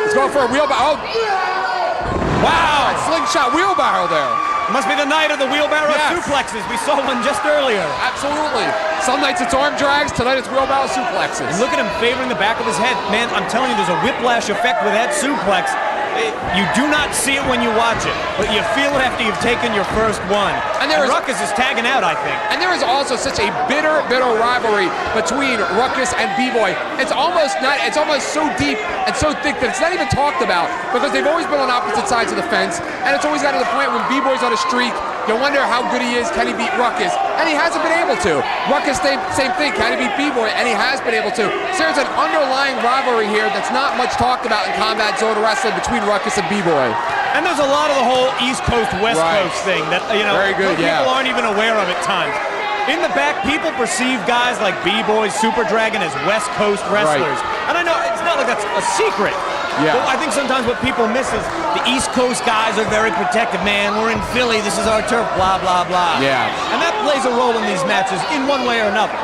He's going for a wheelbarrow. Oh. Wow. Slingshot wheelbarrow there. Must be the night of the wheelbarrow suplexes. We saw one just earlier. Absolutely. Some nights it's arm drags, tonight it's wheelbarrow suplexes. And look at him favoring the back of his head. Man, I'm telling you, there's a whiplash effect with that suplex. You do not see it when you watch it, but you feel it after you've taken your first one. And Ruckus is tagging out, I think. And there is also such a bitter rivalry between Ruckus and B-Boy. It's almost so deep and so thick that it's not even talked about because they've always been on opposite sides of the fence, and it's always got to the point when B-Boy's on a streak, you wonder how good he is, can he beat Ruckus? And he hasn't been able to. Ruckus, same thing, can he beat B-Boy? And he has been able to. So there's an underlying rivalry here that's not much talked about in Combat Zone Wrestling between Ruckus and B-Boy. And there's a lot of the whole East Coast, West Coast thing that, very good, people aren't even aware of at times. In the back, people perceive guys like B-Boy, Super Dragon as West Coast wrestlers. And I know it's not like that's a secret. Yeah. But I think sometimes what people miss is the East Coast guys are very protective. Man, we're in Philly, this is our turf, blah, blah, blah. Yeah. And that plays a role in these matches in one way or another.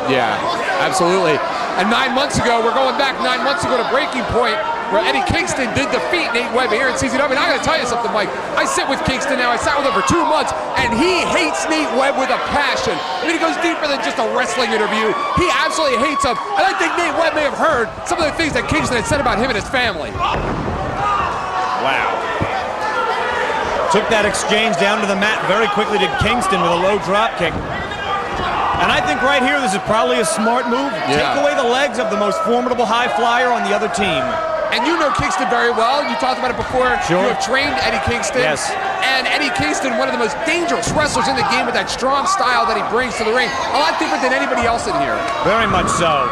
Yeah, absolutely. And 9 months ago, we're going back 9 months ago to Breaking Point, where Eddie Kingston did defeat Nate Webb here in CZW. And I gotta tell you something, Mike. I sit with Kingston now. I sat with him for 2 months, and he hates Nate Webb with a passion. I mean, it goes deeper than just a wrestling interview. He absolutely hates him. And I think Nate Webb may have heard some of the things that Kingston had said about him and his family. Wow. Took that exchange down to the mat very quickly to Kingston with a low drop kick. And I think right here, this is probably a smart move. Yeah. Take away the legs of the most formidable high flyer on the other team. And you know Kingston very well. You talked about it before. Sure. You have trained Eddie Kingston. Yes. And Eddie Kingston, one of the most dangerous wrestlers in the game with that strong style that he brings to the ring. A lot different than anybody else in here. Very much so.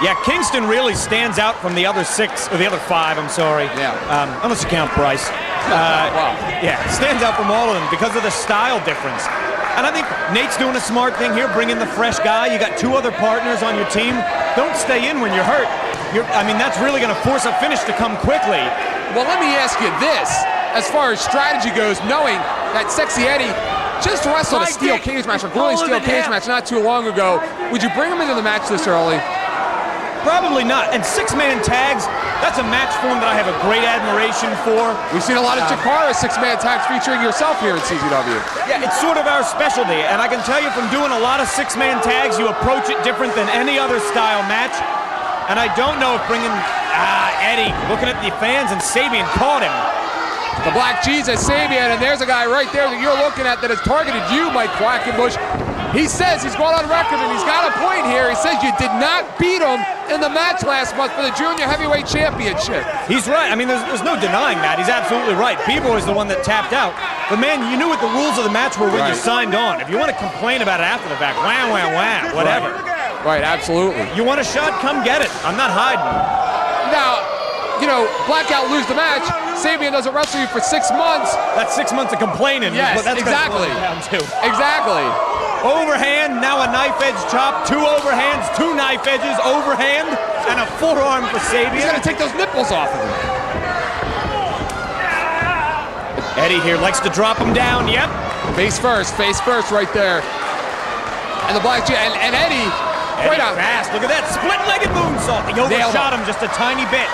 Yeah, Kingston really stands out from the other six, or the other five, I'm sorry. Yeah. Unless you count Bryce. Wow. Yeah, stands out from all of them because of the style difference. And I think Nate's doing a smart thing here, bring in the fresh guy. You got two other partners on your team. Don't stay in when you're hurt. That's really going to force a finish to come quickly. Well, let me ask you this. As far as strategy goes, knowing that Sexy Eddie just wrestled a steel cage match, a grueling steel cage match not too long ago, would you bring him into the match this early? Probably not. And six-man tags, that's a match form that I have a great admiration for. We've seen a lot of Chikara six-man tags featuring yourself here at CZW. Yeah, it's sort of our specialty. And I can tell you from doing a lot of six-man tags, you approach it different than any other style match. And I don't know if bringing Eddie, looking at the fans, and Sabian caught him. The Black Jesus, Sabian, and there's a guy right there that you're looking at that has targeted you, Mike Quackenbush. He says he's going on record, and he's got a point here. He says you did not beat him in the match last month for the Junior Heavyweight Championship. He's right. I mean, there's no denying that. He's absolutely right. B-Boy is the one that tapped out. But, man, you knew what the rules of the match were when you signed on. If you want to complain about it after the fact, wham, whatever. Right, absolutely. You want a shot? Come get it. I'm not hiding. Now, Blackout lose the match. Sabian doesn't wrestle you for 6 months. That's 6 months of complaining. Yes, that's exactly. Exactly. Overhand, now a knife edge chop, two overhands, two knife edges, overhand, and a forearm for Sabian. He's gonna take those nipples off of him. Eddie here likes to drop him down, yep. Face first right there. And the Black and Eddie right out fast. Look at that split-legged moonsault. He overshot him just a tiny bit.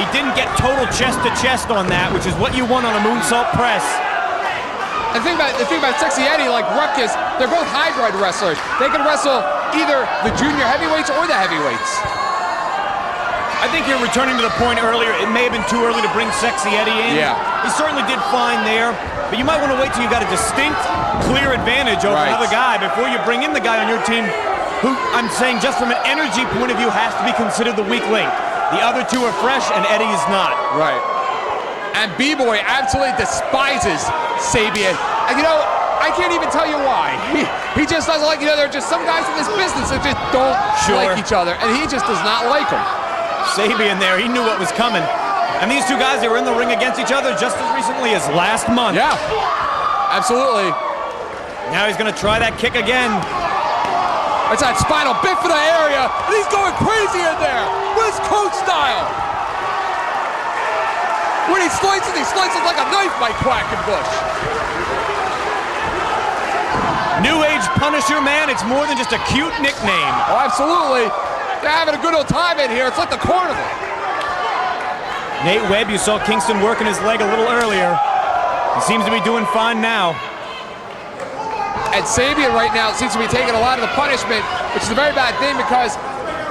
He didn't get total chest-to-chest on that, which is what you want on a moonsault press. The thing about Sexy Eddie, like Ruckus, they're both hybrid wrestlers. They can wrestle either the junior heavyweights or the heavyweights. I think you're returning to the point earlier. It may have been too early to bring Sexy Eddie in. Yeah. He certainly did fine there, but you might want to wait till you got a distinct, clear advantage over another guy before you bring in the guy on your team who, I'm saying, just from an energy point of view, has to be considered the weak link. The other two are fresh, and Eddie is not. Right. And B-Boy absolutely despises Sabian. And I can't even tell you why. He just doesn't like, there are just some guys in this business that just don't like each other, and he just does not like them. Sabian there, he knew what was coming. And these two guys, they were in the ring against each other just as recently as last month. Yeah, absolutely. Now he's gonna try that kick again. That's that spinal bit for the area, and he's going crazy in there, West Coast style. When he slices like a knife, Mike Quackenbush. New Age Punisher, man, it's more than just a cute nickname. Oh, absolutely. They're having a good old time in here. It's like the carnival. Nate Webb, you saw Kingston working his leg a little earlier. He seems to be doing fine now. And Sabian right now seems to be taking a lot of the punishment, which is a very bad thing because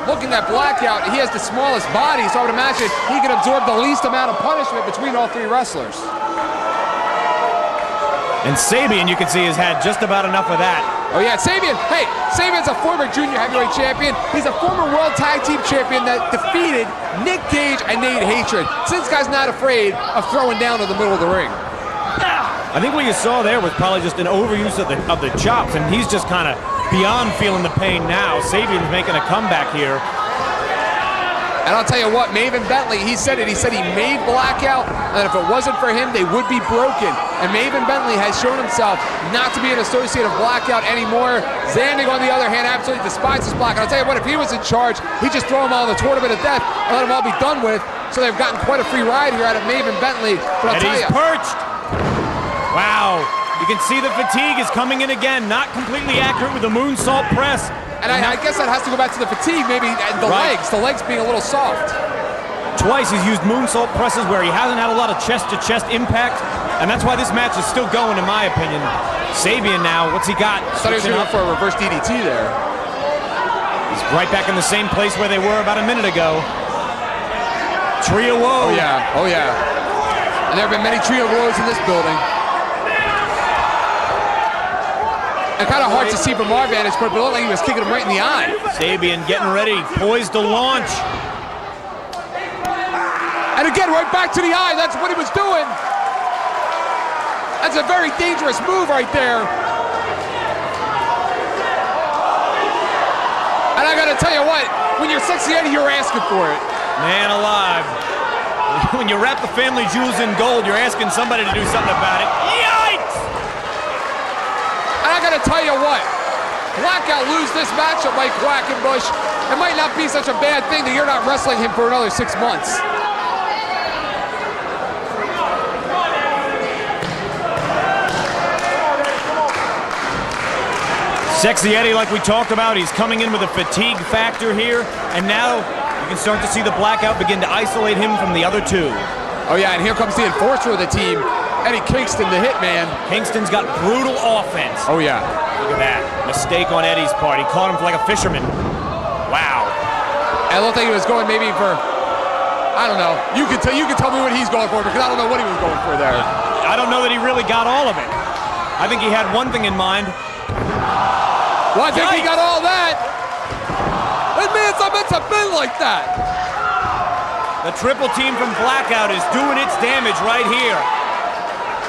looking at Blackout, he has the smallest body, so I would imagine he can absorb the least amount of punishment between all three wrestlers. And Sabian, you can see, has had just about enough of that. Oh yeah, Sabian, hey, Sabian's a former junior heavyweight champion. He's a former world tag team champion that defeated Nick Gage and Nate Hatred. So this guy's not afraid of throwing down in the middle of the ring. I think what you saw there was probably just an overuse of the chops, and he's just kind of beyond feeling the pain now. Sabian's making a comeback here. And I'll tell you what, Maven Bentley, he said it. He said he made Blackout, and if it wasn't for him, they would be broken. And Maven Bentley has shown himself not to be an associate of Blackout anymore. Zandig, on the other hand, absolutely despises Blackout. I'll tell you what, if he was in charge, he'd just throw them all in the tournament of death and let them all be done with. So they've gotten quite a free ride here out of Maven Bentley. But I'll tell you, perched. Wow, you can see the fatigue is coming in again. Not completely accurate with the moonsault press. And I guess that has to go back to the fatigue, maybe, and the legs being a little soft. Twice he's used moonsault presses where he hasn't had a lot of chest-to-chest impact, and that's why this match is still going, in my opinion. Sabian now, what's he got? I thought he was going for a reverse DDT there. He's right back in the same place where they were about a minute ago. Trio woe. Oh yeah, oh yeah. And there have been many trio woes in this building. And kind of hard to see from our vantage point, but it looked like he was kicking him right in the eye. Sabian getting ready, poised to launch. And again, right back to the eye. That's what he was doing. That's a very dangerous move right there. And I gotta tell you what, when you're Sexy Eddie, you're asking for it. Man alive. When you wrap the family jewels in gold, you're asking somebody to do something about it. Yikes! And I gotta tell you what, Blackout lose this matchup, Mike Quackenbush. It might not be such a bad thing that you're not wrestling him for another 6 months. Sexy Eddie, like we talked about, he's coming in with a fatigue factor here, and now you can start to see the Blackout begin to isolate him from the other two. Oh yeah, and here comes the enforcer of the team, Eddie Kingston, the hitman. Kingston's got brutal offense. Oh yeah. Look at that, mistake on Eddie's part. He caught him like a fisherman. Wow. I don't think he was going maybe for, I don't know. You can tell me what he's going for because I don't know what he was going for there. I don't know that he really got all of it. I think he had one thing in mind. Well, I think he got all that. It means I'm meant to bend like that. The triple team from Blackout is doing its damage right here.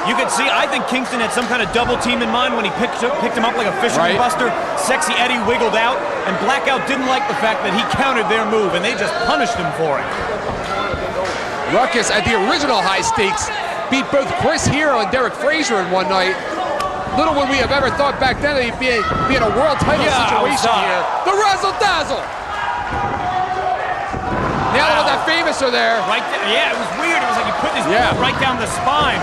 You can see, I think Kingston had some kind of double team in mind when he picked him up like a fisherman buster. Sexy Eddie wiggled out, and Blackout didn't like the fact that he countered their move, and they just punished him for it. Ruckus, at the original High Stakes, beat both Chris Hero and Derek Frazier in one night. Little would we have ever thought back then that he'd be in a world title situation here. The Razzle Dazzle! Now that that famouser there. Right there, yeah, it was weird. It was like he put his boot right down the spine.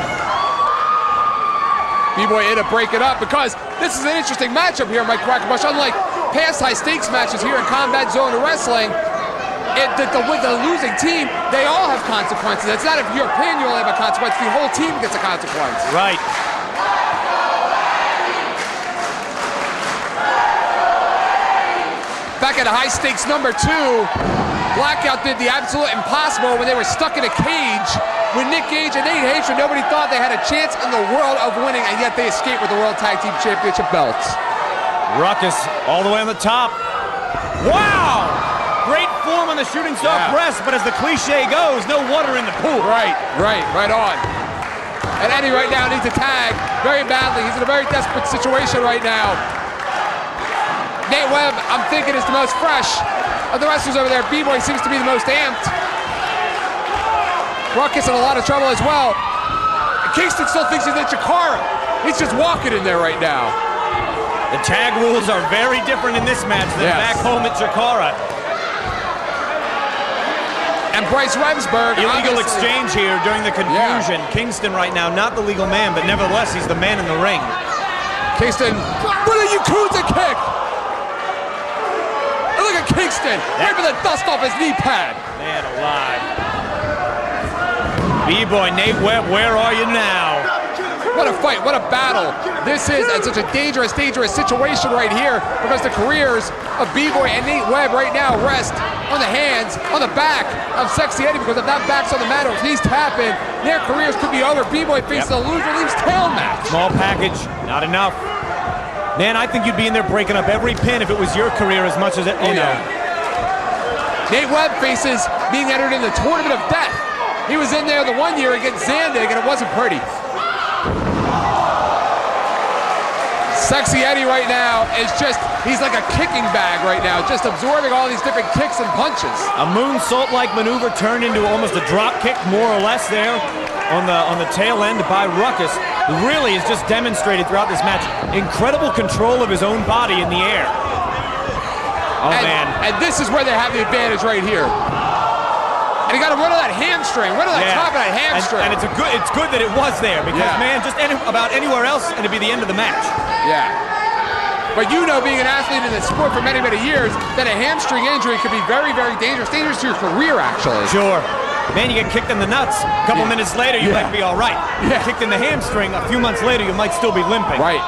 B-Boy had to break it up because this is an interesting matchup here, Mike Quackenbush. Unlike past high-stakes matches here in Combat Zone Wrestling, with the losing team, they all have consequences. It's not if you're a pin, you only have a consequence. The whole team gets a consequence. Right. Back at high stakes number 2, Blackout did the absolute impossible when they were stuck in a cage with Nick Gage and Nate Hatred. Nobody thought they had a chance in the world of winning, and yet they escaped with the World Tag Team Championship belts. Ruckus all the way on the top. Wow! Great form on the shooting star press, but as the cliche goes, no water in the pool. Right on. And Eddie right now needs a tag very badly. He's in a very desperate situation right now. Nate Webb, I'm thinking, is the most fresh. of the wrestlers over there, B-Boy seems to be the most amped. Ruckus in a lot of trouble as well. Kingston still thinks he's in Chikara. He's just walking in there right now. The tag rules are very different in this match than back home at Chikara. And Bryce Remsburg. Illegal exchange here during the confusion. Kingston right now, not the legal man, but nevertheless, he's the man in the ring. Kingston, what a Yakuza kick! And look at Kingston, wiping the dust off his knee pad. Man alive. B-Boy, Nate Webb, where are you now? What a fight, what a battle. This is such a dangerous, dangerous situation right here because the careers of B-Boy and Nate Webb right now rest on the hands, on the back of Sexy Eddie because if that back's on the mat or if he's tapping, their careers could be over. B-Boy faces a loser leaves tail match. Small package, not enough. Man, I think you'd be in there breaking up every pin if it was your career as much as it, you know. Nate Webb faces being entered in the Tournament of Death. He was in there the 1 year against Zandig and it wasn't pretty. Sexy Eddie right now is just, he's like a kicking bag right now, just absorbing all these different kicks and punches. A moonsault-like maneuver turned into almost a drop kick, more or less there on the tail end by Ruckus, who really has just demonstrated throughout this match incredible control of his own body in the air. Oh, man. And this is where they have the advantage right here. And he got a run of that hamstring, run of that top of that hamstring. And it's good that it was there because, man, just about anywhere else, and it'd be the end of the match. Yeah. But you know, being an athlete in this sport for many, many years, that a hamstring injury could be very, very dangerous. Dangerous to your career, actually. Sure. Man, you get kicked in the nuts. A couple minutes later, you might be all right. You get kicked in the hamstring, a few months later, you might still be limping. Right.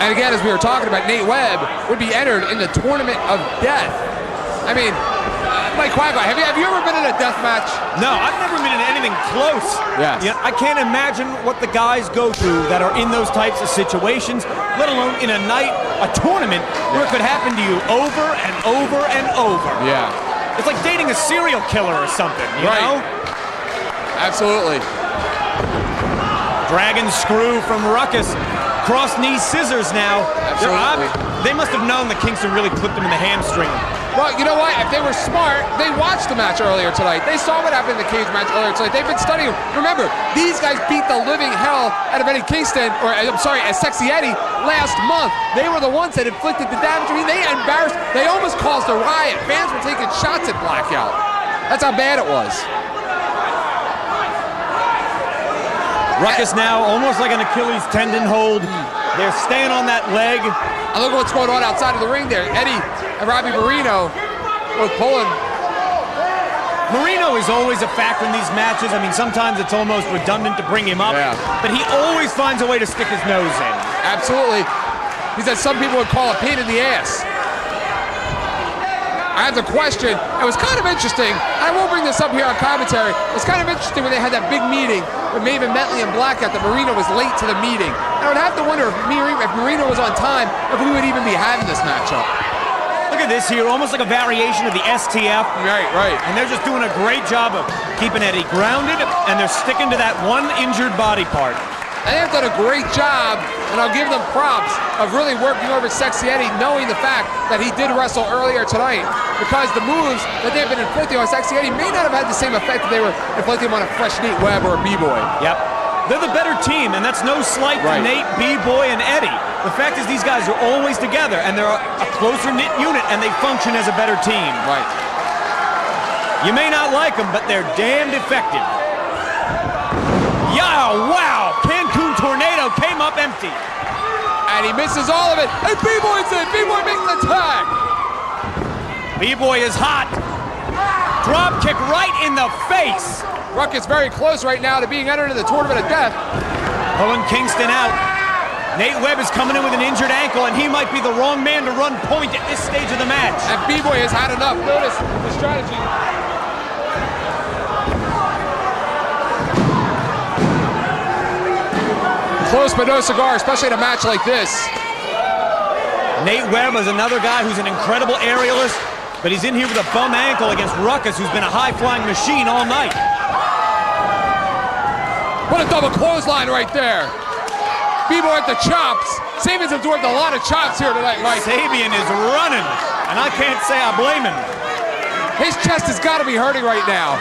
And again, as we were talking about, Nate Webb would be entered in the Tournament of Death. I mean, Mike Quagmire, have you ever been in a death match? No, I've never been in anything close. Yes. You know, I can't imagine what the guys go through that are in those types of situations, let alone in a night, a tournament, where it could happen to you over and over and over. Yeah. It's like dating a serial killer or something, you know? Absolutely. Dragon screw from Ruckus. Cross-knee scissors now. Absolutely. They must have known that Kingston really clipped him in the hamstring. Well, you know what? If they were smart, they watched the match earlier tonight. They saw what happened in the cage match earlier tonight. They've been studying. Remember, these guys beat the living hell out of Eddie Kingston, or I'm sorry, Sexy Eddie last month. They were the ones that inflicted the damage. I mean, they embarrassed. They almost caused a riot. Fans were taking shots at Blackout. That's how bad it was. Ruckus now almost like an Achilles tendon hold. They're staying on that leg. And look what's going on outside of the ring there. Eddie and Robbie Marino both pulling. Marino is always a factor in these matches. I mean, sometimes it's almost redundant to bring him up, but he always finds a way to stick his nose in. Absolutely. He said some people would call a pain in the ass. I had the question. It was kind of interesting. I won't bring this up here on commentary. It's kind of interesting when they had that big meeting with Maven Metley and Blackout that Marino was late to the meeting. I would have to wonder if Marino was on time, if we would even be having this matchup. Look at this here, almost like a variation of the STF. Right. And they're just doing a great job of keeping Eddie grounded, and they're sticking to that one injured body part. And they've done a great job, and I'll give them props, of really working over Sexy Eddie, knowing the fact that he did wrestle earlier tonight, because the moves that they've been inflicting on Sexy Eddie may not have had the same effect that they were inflicting on a fresh Nate Webb or a B-Boy. Yep. They're the better team, and that's no slight to Nate, B-Boy, and Eddie. The fact is these guys are always together, and they're a closer-knit unit, and they function as a better team. Right. You may not like them, but they're damned effective. Yeah, wow! Cancun Tornado came up empty. And he misses all of it. And B-Boy's in. B-Boy makes the tag. B-Boy is hot. Drop kick right in the face. Ruckus very close right now to being entered in the Tournament of Death. Pulling Kingston out. Nate Webb is coming in with an injured ankle, and he might be the wrong man to run point at this stage of the match. And B-Boy has had enough. Notice the strategy. Close but no cigar, especially in a match like this. Nate Webb is another guy who's an incredible aerialist, but he's in here with a bum ankle against Ruckus, who's been a high-flying machine all night. What a double clothesline right there. B-Boy at the chops. Sabian's absorbed a lot of chops here tonight, Mike. Sabian is running, and I can't say I blame him. His chest has got to be hurting right now.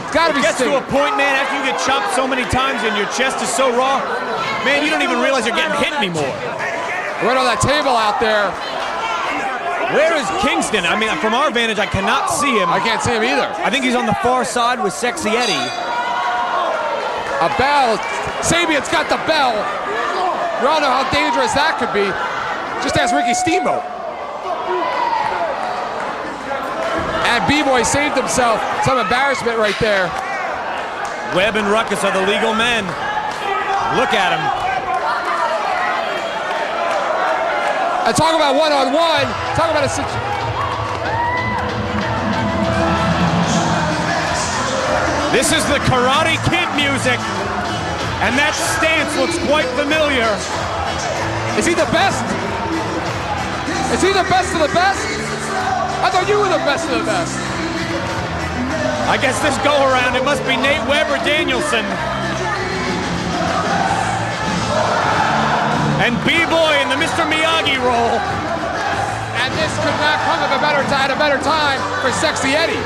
It's got to be stinging. stinging. To a point, man, after you get chopped so many times and your chest is so raw, man, you don't even realize you're getting hit anymore. Right on that table out there. Where is Kingston? I mean, from our vantage, I cannot see him. I can't see him either. I think he's on the far side with Sexy Eddie. A bell. Sabian's got the bell. We all know how dangerous that could be. Just ask Ricky Steamboat. And B-Boy saved himself some embarrassment right there. Webb and Ruckus are the legal men. Look at him. And talk about one-on-one. Talk about a situation. This is the Karate Kid music. And that stance looks quite familiar. Is he the best? Is he the best of the best? I thought you were the best of the best. I guess this go-around, it must be Nate Webb or Danielson. And B-Boy in the Mr. Miyagi role. And this could not come at a better time for Sexy Eddie.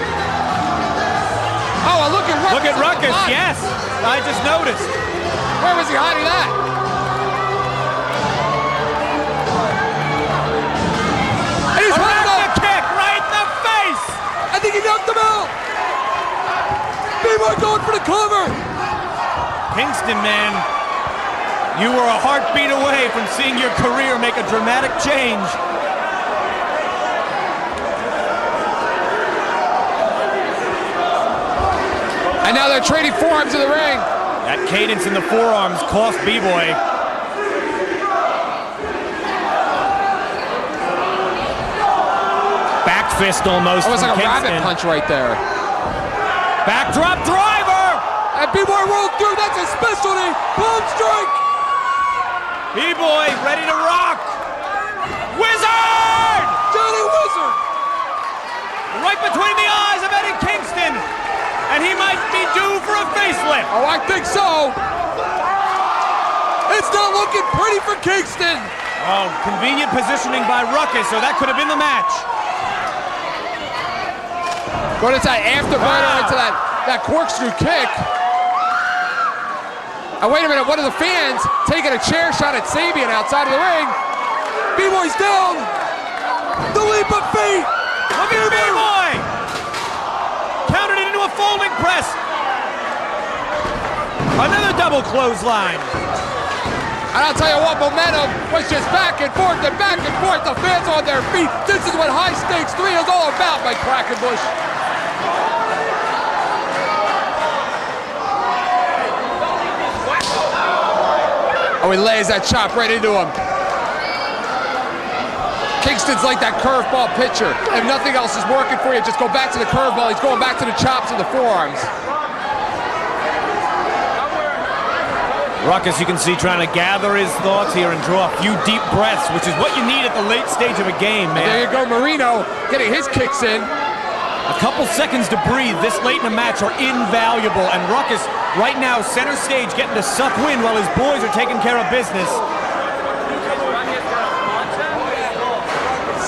Oh, look at Ruckus. Look at Ruckus, yes. I just noticed. Where was he hiding that? And he's holding a kick right in the face. I think he knocked him out. B-Boy going for the cover. Kingston, man, you were a heartbeat away from seeing your career make a dramatic change. And now they're trading forearms in the ring. That cadence in the forearms cost B-Boy. Back fist almost. Almost like a Kingston. rabbit punch right there. Backdrop driver! And B-Boy rolled through. That's a specialty. Palm strike. B-Boy ready to rock. Wizard! Johnny Wizard! Right between the eyes of Eddie Kingston. And he might be due for a facelift. Oh, I think so. It's not looking pretty for Kingston. Oh, convenient positioning by Ruckus, so that could have been the match. But it's that afterburner into that corkscrew kick. And wait a minute, one of the fans taking a chair shot at Sabian outside of the ring. B-Boy's down. The leap of faith. Look at B-Boy. Countered it into a folding press. Another double clothesline. And I'll tell you what, momentum was just back and forth and back and forth. The fans on their feet. This is what high stakes 3 is all about, Mike Quackenbush. Oh, he lays that chop right into him. Kingston's like that curveball pitcher. If nothing else is working for you, just go back to the curveball. He's going back to the chops and the forearms. Ruckus, you can see, trying to gather his thoughts here and draw a few deep breaths, which is what you need at the late stage of a game, man. There you go, Marino getting his kicks in. A couple seconds to breathe this late in a match are invaluable, and Ruckus right now center stage getting to suck wind while his boys are taking care of business.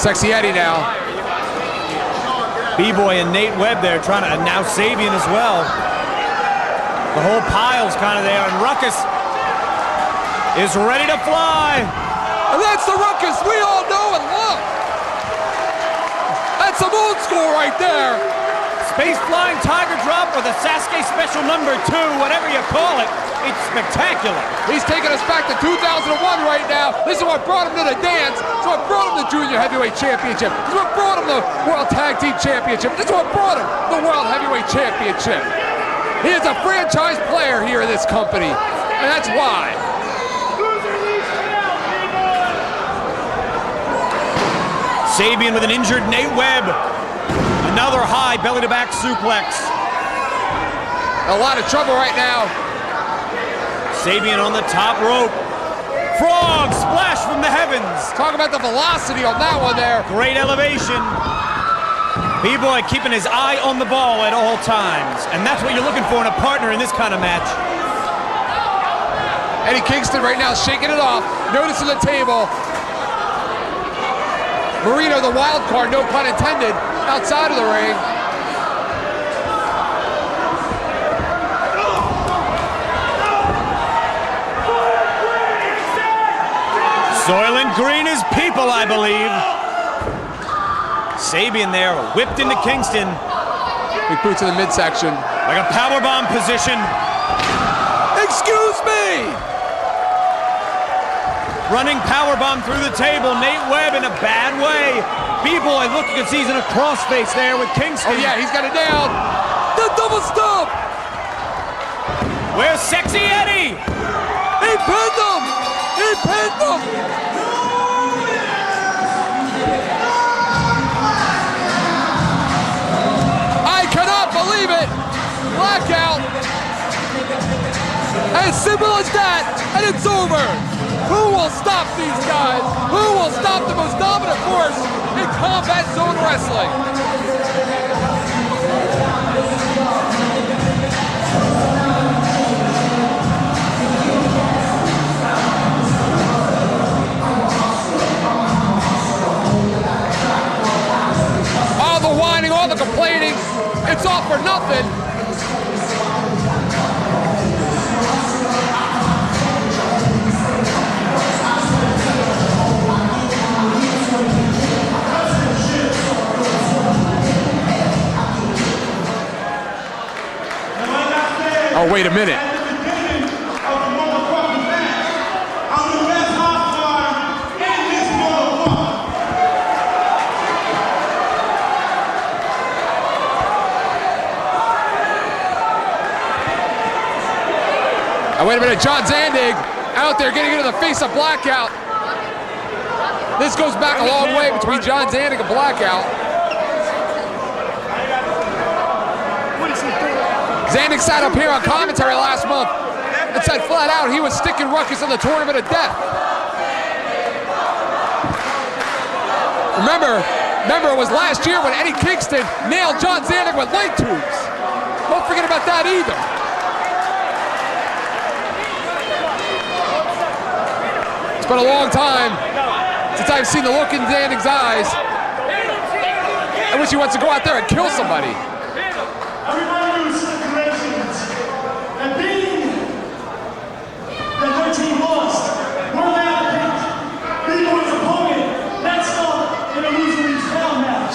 Sexy Eddie now. B-Boy and Nate Webb there trying to, and now Sabian as well. The whole pile's kind of there, and Ruckus is ready to fly. And that's the Ruckus we all know and love. That's some old school right there. Space flying tiger drop or the Sasuke special #2, whatever you call it. It's spectacular. He's taking us back to 2001 right now. This is what brought him to the dance. This is what brought him the Junior Heavyweight Championship. This is what brought him the World Tag Team Championship. This is what brought him the World Heavyweight Championship. He is a franchise player here in this company, and that's why. Sabian with an injured Nate Webb. Another high belly-to-back suplex. A lot of trouble right now. Sabian on the top rope. Frog splash from the heavens. Talk about the velocity on that one there. Great elevation. B-Boy keeping his eye on the ball at all times. And that's what you're looking for in a partner in this kind of match. Eddie Kingston right now shaking it off, noticing the table. Marino, the wild card, no pun intended, outside of the ring. Soylent Green is people, I believe. Sabian there, whipped into Kingston. Big boot to the midsection. Like a powerbomb position. Excuse me! Running powerbomb through the table. Nate Webb in a bad way. B-Boy, look, you can see he's in a crossface there with Kingston. Oh yeah, he's got it down. The double stomp! Where's Sexy Eddie? He pinned him! He pinned him! I cannot believe it! Blackout! As simple as that, and it's over! Who will stop these guys? Who will stop the most dominant force in Combat Zone Wrestling? All the whining, all the complaining, it's all for nothing. Oh, wait a minute. Oh, wait a minute, John Zandig out there getting into the face of Blackout. This goes back a long way between John Zandig and Blackout. Zandig sat up here on commentary last month and said flat out he was sticking Ruckus in the Tournament of Death. Remember it was last year when Eddie Kingston nailed John Zandig with light tubes. Don't forget about that either. It's been a long time since I've seen the look in Zandig's eyes. I wish he wants to go out there and kill somebody. Everybody knows congratulations. And being that their team lost, we're allowed to pick B-Boy's opponent next up in a loser leaves town match.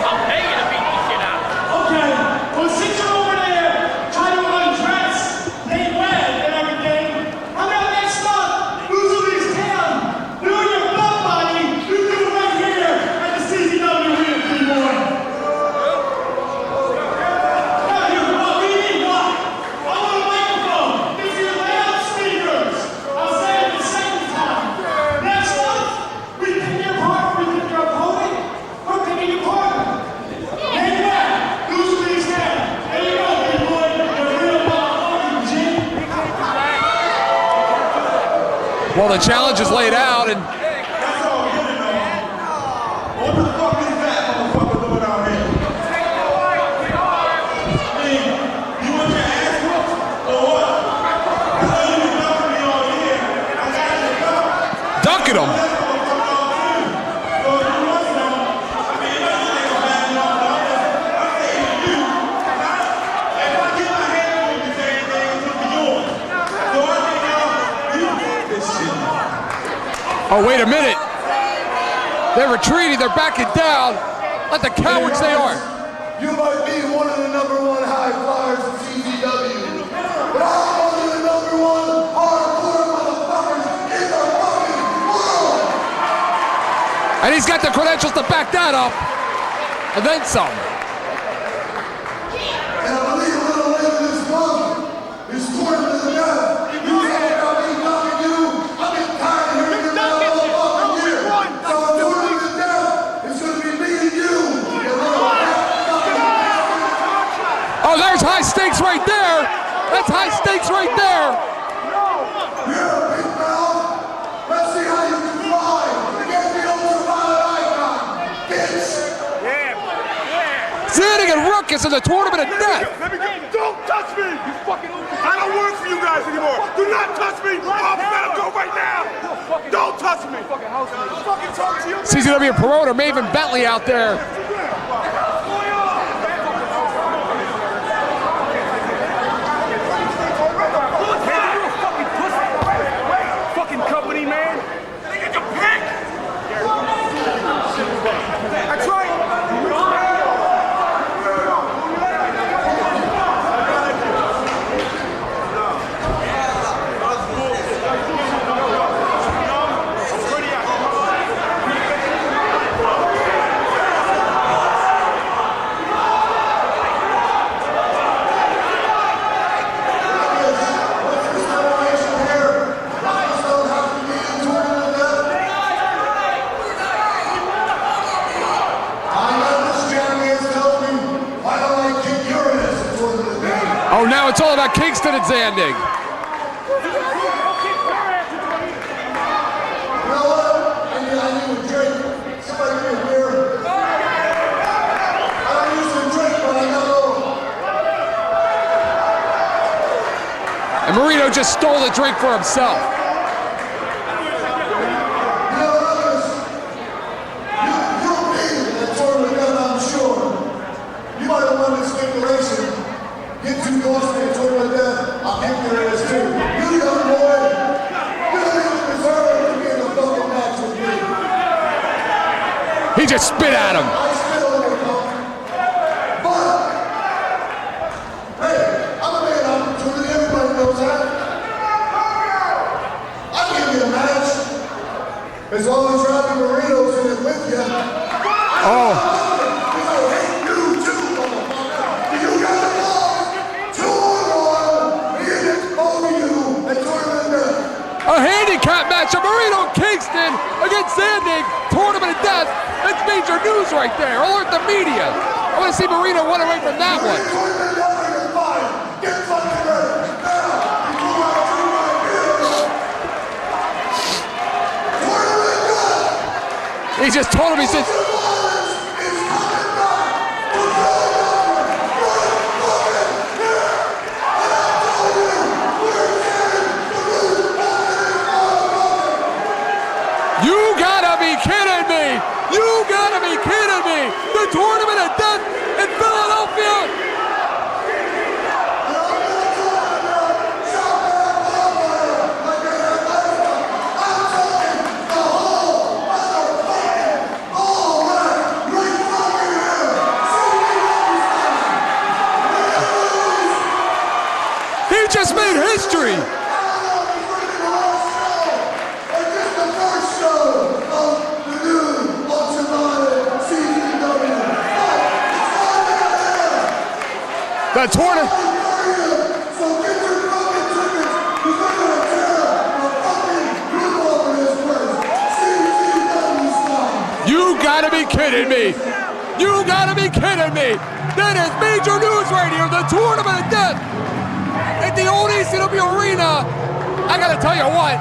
I'll pay you to beat the shit out. Okay, well since you're over there trying to undress Nate Webb and everything, how about next up, loser leaves town? Do your butt body, you do it right here at the CZW ring, B-Boy. Now you, what do you need, what? I want a microphone. These are loudspeakers. I'll say it the second time. Next up, we pick your partner, we pick your opponent, we're picking your partner. Nate Webb, loser leaves town. There you go, B-Boy. You're real motherfucking G. Well, the challenge is laid out, and What the fuck is that motherfucker doing out here? I mean, you want your ass whooped or what? I know you been dumping me all year. I got you covered. dunking him. So you must know. I mean, you know you ain't bad enough, but I'm saying to you, if I get my hand on you, this anything, it's gonna be yours. So I think you fuck this shit. Oh, wait a minute. They're retreating, they're backing down like the cowards they are. You might be one of the #1 high flyers in CZW, but I'm one of the #1 hardcore motherfuckers in the fucking world! And he's got the credentials to back that up. And then some. And I believe a little later this month, is Tournament of Death. You talk about me knocking you, I've been tired of hearing you that motherfucking year. So Tournament of Death is gonna be me and you. You little Oh, there's high stakes right there. That's high stakes right there. You're a big mouth. Let's see how you can fly against the ultraviolet icon, bitch. Zandig bringing ruckus in the tournament of death. Don't touch me! You fucking I don't work for you guys anymore. Do not touch me. I'm gonna go right now. Don't touch me. Fucking talk to you. CZW promoter Maven Bentley out there. Fucking company, man. They get your pick. That's right. Oh, now it's all about Kingston and Zandig. And Marino just stole the drink for himself. He just spit at him. As long as Robbie Marino's in it with you. Oh. A handicap match of Marino and Kingston against Zandig, tournament of death. That's major news right there. Alert the media. I want to see Marino run away from that one. He just told him, he said, you gotta be kidding me! You gotta be kidding me! The tournament of death in Philadelphia! He just made history! The tournament. You gotta be kidding me. You gotta be kidding me. That is major news right here. The tournament of death at the old CZW Arena. I gotta tell you what.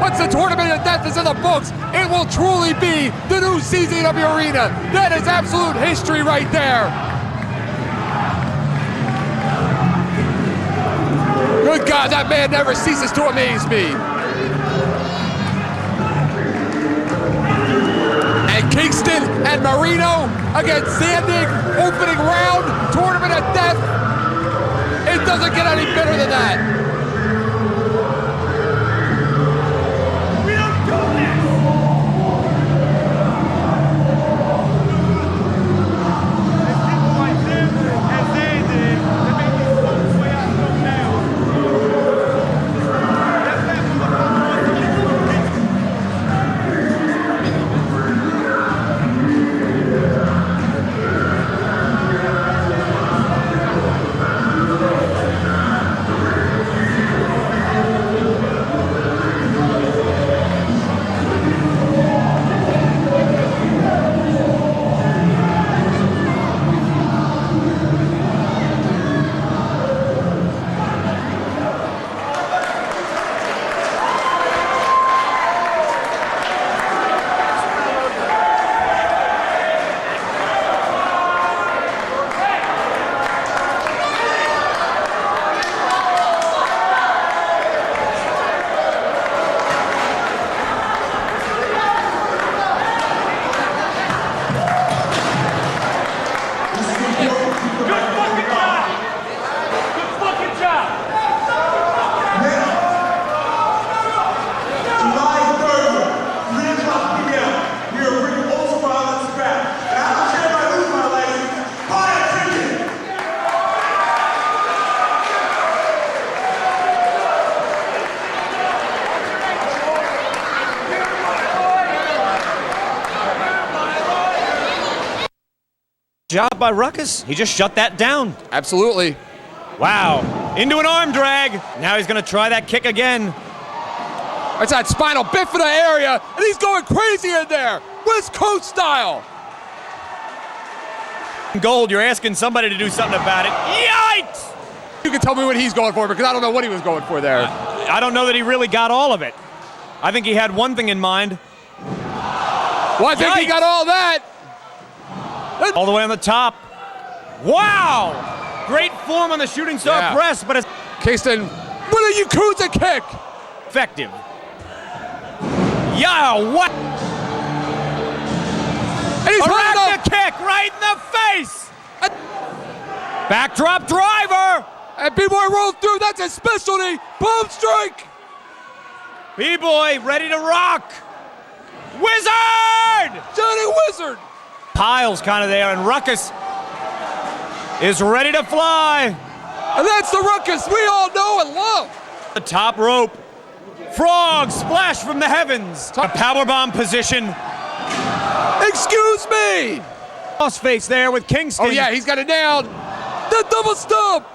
Once the tournament of death is in the books, it will truly be the new CZW Arena. That is absolute history right there. Good God, that man never ceases to amaze me. And Kingston and Marino against Zandig, opening round, tournament of death. It doesn't get any better than that. Job by Ruckus. He just shut that down. Absolutely. Wow. Into an arm drag. Now he's going to try that kick again. That's that spinal bifida area, and he's going crazy in there. West Coast style. Gold, you're asking somebody to do something about it. Yikes! You can tell me what he's going for because I don't know what he was going for there. I don't know that he really got all of it. I think he had one thing in mind. Well, I think he got all that. All the way on the top. Wow! Great form on the shooting star press, but it's Kingston with a Yakuza kick. Effective. Yeah, what? And he's right the kick right in the face. Backdrop driver. And B-Boy rolled through. That's his specialty. Bomb strike. B-Boy ready to rock. Wizard! Johnny Wizard. Piles kind of there, and Ruckus is ready to fly. And that's the Ruckus we all know and love. The top rope. Frog splash from the heavens. A powerbomb position. Excuse me. Crossface there with Kingston. Oh yeah, he's got it down. The double stomp.